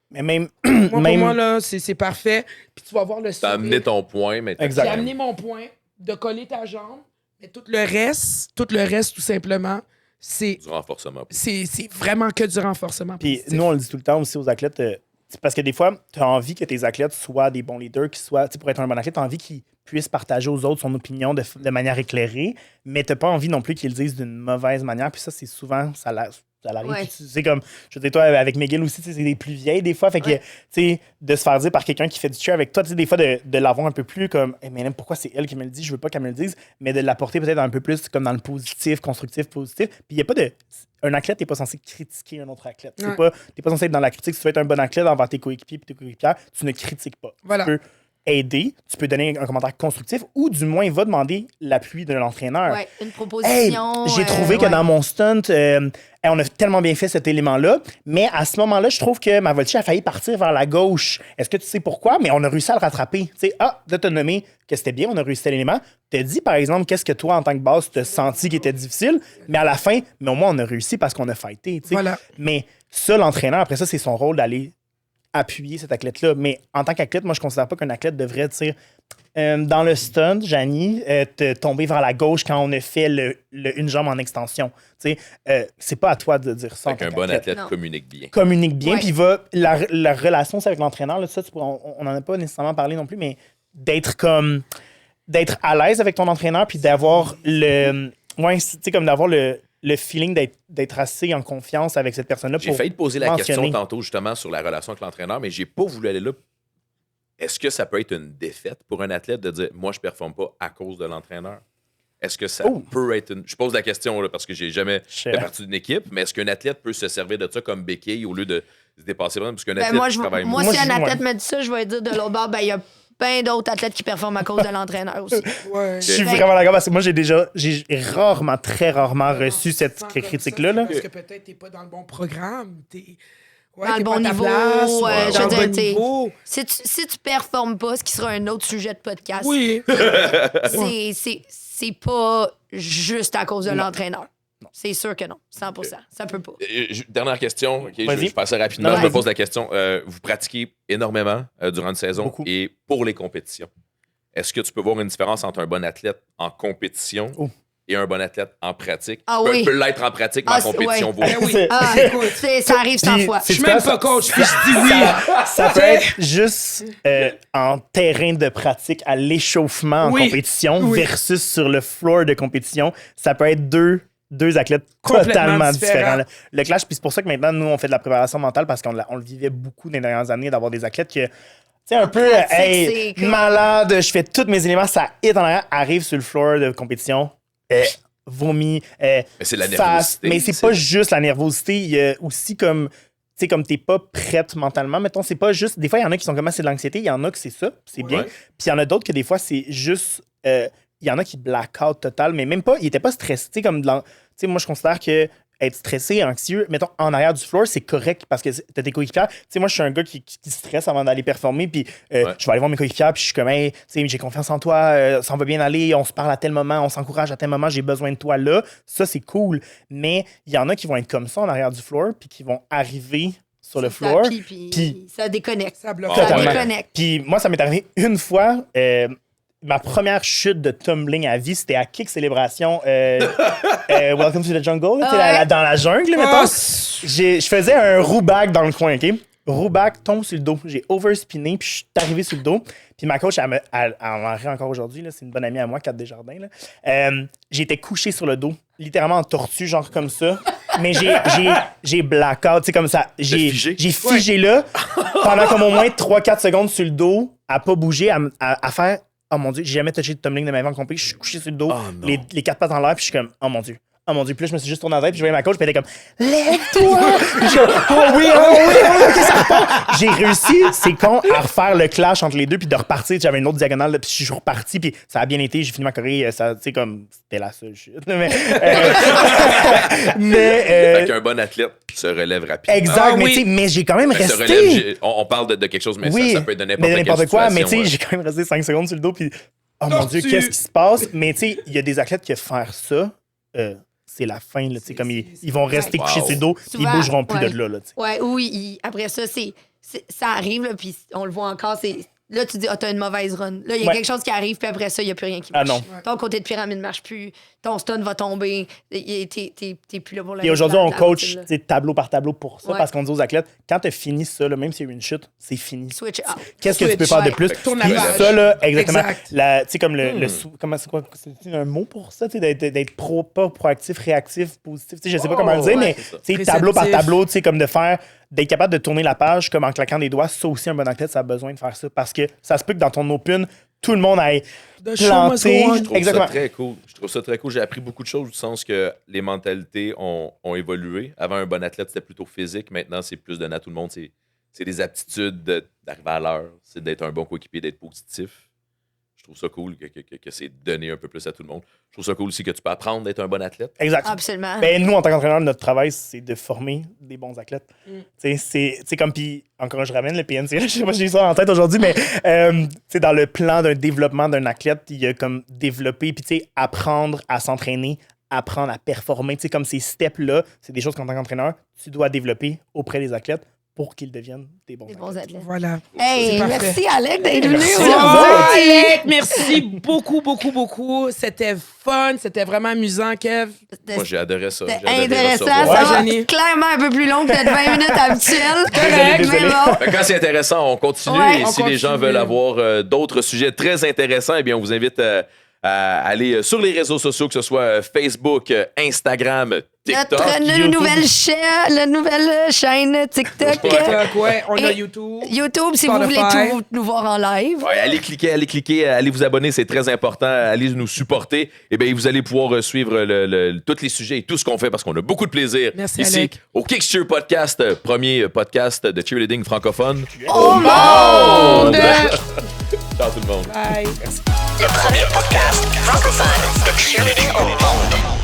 Mais même. Pour moi, là, c'est parfait. Puis tu vas voir le sourire. T'as amené ton point, mais J'ai amené mon point de coller ta jambe, mais tout le reste, tout simplement, c'est du renforcement. c'est vraiment que du renforcement. Puis positif. nous, on le dit tout le temps aussi aux athlètes. C'est parce que des fois, tu as envie que tes athlètes soient des bons leaders, qu'ils soient, pour être un bon athlète, tu as envie qu'ils puissent partager aux autres son opinion de manière éclairée, mais tu n'as pas envie non plus qu'ils le disent d'une mauvaise manière. Puis ça, c'est souvent, ça l'arrive. Ouais. C'est comme, je veux dire, toi, avec McGill aussi, c'est des plus vieilles des fois. Fait que, tu sais, de se faire dire par quelqu'un qui fait du cheer avec toi, tu sais, des fois, de l'avoir un peu plus comme, hey, mais pourquoi c'est elle qui me le dit, je veux pas qu'elle me le dise, mais de l'apporter peut-être un peu plus comme dans le positif, constructif, positif. Puis il n'y a pas de. Un athlète n'est pas censé critiquer un autre athlète. Ouais. T'es pas censé être dans la critique. Si tu veux être un bon athlète envers tes coéquipiers et tes coéquipières, tu ne critiques pas. Voilà. Tu peux aider, tu peux donner un commentaire constructif ou du moins va demander l'appui de l'entraîneur. Ouais, une Hey, proposition. j'ai trouvé que dans mon stunt, on a tellement bien fait cet élément-là, mais à ce moment-là, je trouve que ma voltige a failli partir vers la gauche. Est-ce que tu sais pourquoi? Mais on a réussi à le rattraper. Tu sais, de te nommer que c'était bien, on a réussi cet élément. Tu as dit, par exemple, qu'est-ce que toi, en tant que base, tu as senti qui était difficile, mais à la fin, mais au moins, on a réussi parce qu'on a fighté. Tu sais. Voilà. Mais ça, l'entraîneur, après ça, c'est son rôle d'aller appuyer cet athlète-là. Mais en tant qu'athlète, moi, je considère pas qu'un athlète devrait dire dans le stunt, Janie, te tomber vers la gauche quand on a fait une jambe en extension. Tu sais, c'est pas à toi de dire ça. Fait qu'un bon athlète communique bien. Communique bien, Ouais. puis la relation c'est avec l'entraîneur, là, ça, on n'en a pas nécessairement parlé non plus, mais d'être à l'aise avec ton entraîneur, puis d'avoir d'avoir le feeling d'être assez en confiance avec cette personne-là. J'ai failli te poser la question tantôt justement sur la relation avec l'entraîneur, mais j'ai pas voulu aller là. Est-ce que ça peut être une défaite pour un athlète de dire « Moi, je performe pas à cause de l'entraîneur ». Est-ce que ça peut être une... Je pose la question là, parce que j'ai jamais fait partie d'une équipe, mais est-ce qu'un athlète peut se servir de ça comme béquille au lieu de se dépasser vraiment? Parce qu'un athlète travaille moi, si un athlète me dit ça, je vais dire de l'autre bord, il y a plein d'autres athlètes qui performent à cause de l'entraîneur aussi. Ouais. Je suis vraiment d'accord parce que moi, j'ai très rarement reçu cette critique-là. Là. Parce que peut-être t'es pas dans le bon programme. Dans le t'es bon pas à ta niveau, place, je dans veux le dire, bon t'sais, niveau. si tu performes pas, ce qui sera un autre sujet de podcast, Oui. c'est pas juste à cause de l'entraîneur. C'est sûr que non, 100%. Ça peut pas. Dernière question, okay, Vas-y. je passe rapidement, Ouais. je me pose la question. Vous pratiquez énormément durant une saison Beaucoup. et pour les compétitions. Est-ce que tu peux voir une différence entre un bon athlète en compétition et un bon athlète en pratique? Ah peut, oui. peut l'être en pratique, mais en compétition, vaut. Ben oui. Ah, ça arrive 100 fois. Je suis même pas coach, puis je dis oui. Ça peut être juste en terrain de pratique à l'échauffement en compétition versus sur le floor de compétition. Ça peut être deux athlètes totalement différents. Là. Le clash, puis c'est pour ça que maintenant, nous, on fait de la préparation mentale parce qu'on le vivait beaucoup dans les dernières années d'avoir des athlètes qui, tu sais, un peu, pratique, c'est malade, je fais tous mes éléments, ça hit en arrière, arrive sur le floor de compétition, vomi, Mais c'est la face. nervosité. Mais c'est pas juste la nervosité, il y a aussi comme... Tu sais, comme t'es pas prête mentalement, mettons, c'est pas juste... Des fois, il y en a qui sont comme, c'est de l'anxiété, il y en a que c'est ça, c'est bien. Puis il y en a d'autres que des fois, c'est juste... Il y en a qui black-out total, mais même pas... Ils étaient pas stressés, tu sais, comme... Tu sais, moi, je considère que être stressé, anxieux, mettons, en arrière du floor, c'est correct parce que t'as tes coéquipiers. Tu sais, moi, je suis un gars qui stresse avant d'aller performer, puis je vais aller voir mes coéquipiers, puis je suis comme, hey, tu sais, j'ai confiance en toi, ça va bien aller, on se parle à tel moment, on s'encourage à tel moment, j'ai besoin de toi là. Ça, c'est cool. Mais il y en a qui vont être comme ça en arrière du floor, puis qui vont arriver sur le floor. Puis ça déconnecte. Ça bloque. Ça Totalement. déconnecte. Puis moi, ça m'est arrivé une fois. Ma première chute de tumbling à vie, c'était à Kick Célébration. Welcome to the Jungle, tu sais, dans la jungle, mettons. Je faisais un roue-back dans le coin, OK? Roue-back, tombe sur le dos. J'ai overspiné, puis je suis arrivé sur le dos. Puis ma coach, elle en rit encore aujourd'hui. Là, c'est une bonne amie à moi, Kat Desjardins. Là. J'étais couché sur le dos, littéralement en tortue, genre comme ça. Mais j'ai blackout, tu sais, comme ça. J'ai figé là pendant comme au moins 3-4 secondes sur le dos, à pas bouger, à faire... Oh mon Dieu, j'ai jamais touché de tumbling de ma vie en compagnie. Je suis couché sur le dos, les quatre pattes en l'air, puis je suis comme, oh mon Dieu. Oh mon Dieu. Puis là, je me suis juste tourné en tête, puis je voyais ma coach, puis elle était comme, lève-toi! Puis je suis comme, oh oui, ok, ça repart. J'ai réussi, c'est con, à refaire le clash entre les deux, puis de repartir. J'avais une autre diagonale, là, puis je suis reparti, puis ça a bien été. J'ai fini ma choré, ça, tu sais, comme, c'était la seule chute. Mais. Fait qu'un bon athlète se relève rapidement. Exact, mais j'ai quand même Se resté. relève, on parle de quelque chose, mais ça peut être de n'importe quelle quoi, situation, mais tu sais, j'ai quand même resté 5 secondes sur le dos, puis oh mon Dieu, qu'est-ce qui se passe? Mais tu sais, il y a des athlètes qui faire ça, c'est la fin. Là, comme ils vont rester couchés sur le dos, puis ils Souvent, bougeront plus de là. Ouais, oui, après ça, ça arrive, là, puis on le voit encore, là, tu dis, t'as une mauvaise run. Là, il y a quelque chose qui arrive, puis après ça, il n'y a plus rien qui marche. Ah non. Ton côté de pyramide ne marche plus, ton stun va tomber, t'es plus là pour la Et aujourd'hui, on coach routine, tableau par tableau pour ça, Ouais. parce qu'on dit aux athlètes, quand tu as fini ça, là, même s'il y a eu une chute, c'est fini. Switch up. Qu'est-ce que tu peux faire de plus? Tourne la Puis page. ça, là, exactement. Exact. Tu sais, comme comment c'est quoi? C'est un mot pour ça, tu sais, d'être pas proactif, réactif, positif. Tu sais, je sais pas comment le dire, mais tu sais, tableau par Réceptif. tableau, tu sais, comme d'être capable de tourner la page comme en claquant des doigts, ça aussi, un bon athlète, ça a besoin de faire ça. Parce que ça se peut que dans ton open, tout le monde aille The show must planter. go on. Je trouve Exactement. ça très cool. Je trouve ça très cool. J'ai appris beaucoup de choses du sens que les mentalités ont évolué. Avant, un bon athlète, c'était plutôt physique. Maintenant, c'est plus donné à tout le monde. C'est des aptitudes d'arriver à l'heure. C'est d'être un bon coéquipier, d'être positif. Je trouve ça cool que c'est donné un peu plus à tout le monde. Je trouve ça cool aussi que tu peux apprendre d'être un bon athlète. Exact. Absolument. Ben, nous, en tant qu'entraîneur, notre travail, c'est de former des bons athlètes. Tu sais, c'est comme, puis encore, je ramène le PNC, je sais pas si j'ai ça en tête aujourd'hui, mais tu sais, dans le plan d'un développement d'un athlète, il y a comme développer, puis tu sais, apprendre à s'entraîner, apprendre à performer. Tu sais, comme ces steps-là, c'est des choses qu'en tant qu'entraîneur, tu dois développer auprès des athlètes pour qu'ils deviennent des bons Des athlètes. bons athlètes. Voilà. Hey, C'est parfait. merci Alec d'être venu Oh, aujourd'hui. Alec, merci beaucoup, beaucoup, beaucoup. C'était fun, c'était vraiment amusant, Kev. Moi, j'ai adoré ça. C'était J'ai adoré intéressant. recevoir. Ça Ouais, va Jenny. clairement un peu plus long que notre 20 minutes habituelles. Désolé, Mais désolé. bon. Fait que quand c'est intéressant, on continue. Ouais, Et on si les gens continue. veulent avoir d'autres sujets très intéressants, eh bien, on vous invite à aller sur les réseaux sociaux, que ce soit Facebook, Instagram, TikTok. Notre nouvelle chaîne TikTok. TikTok, ouais, on a Et YouTube. YouTube, si vous Spotify. voulez tout nous voir en live. Ouais, allez cliquer, allez vous abonner, c'est très important. Allez nous supporter. Et bien, vous allez pouvoir suivre tous les sujets et tout ce qu'on fait parce qu'on a beaucoup de plaisir Merci, ici Alec. au Kicksteer Podcast, premier podcast de cheerleading francophone. Au monde! Ciao tout le monde. Bye. Le premier podcast francophone de cheerleading au monde.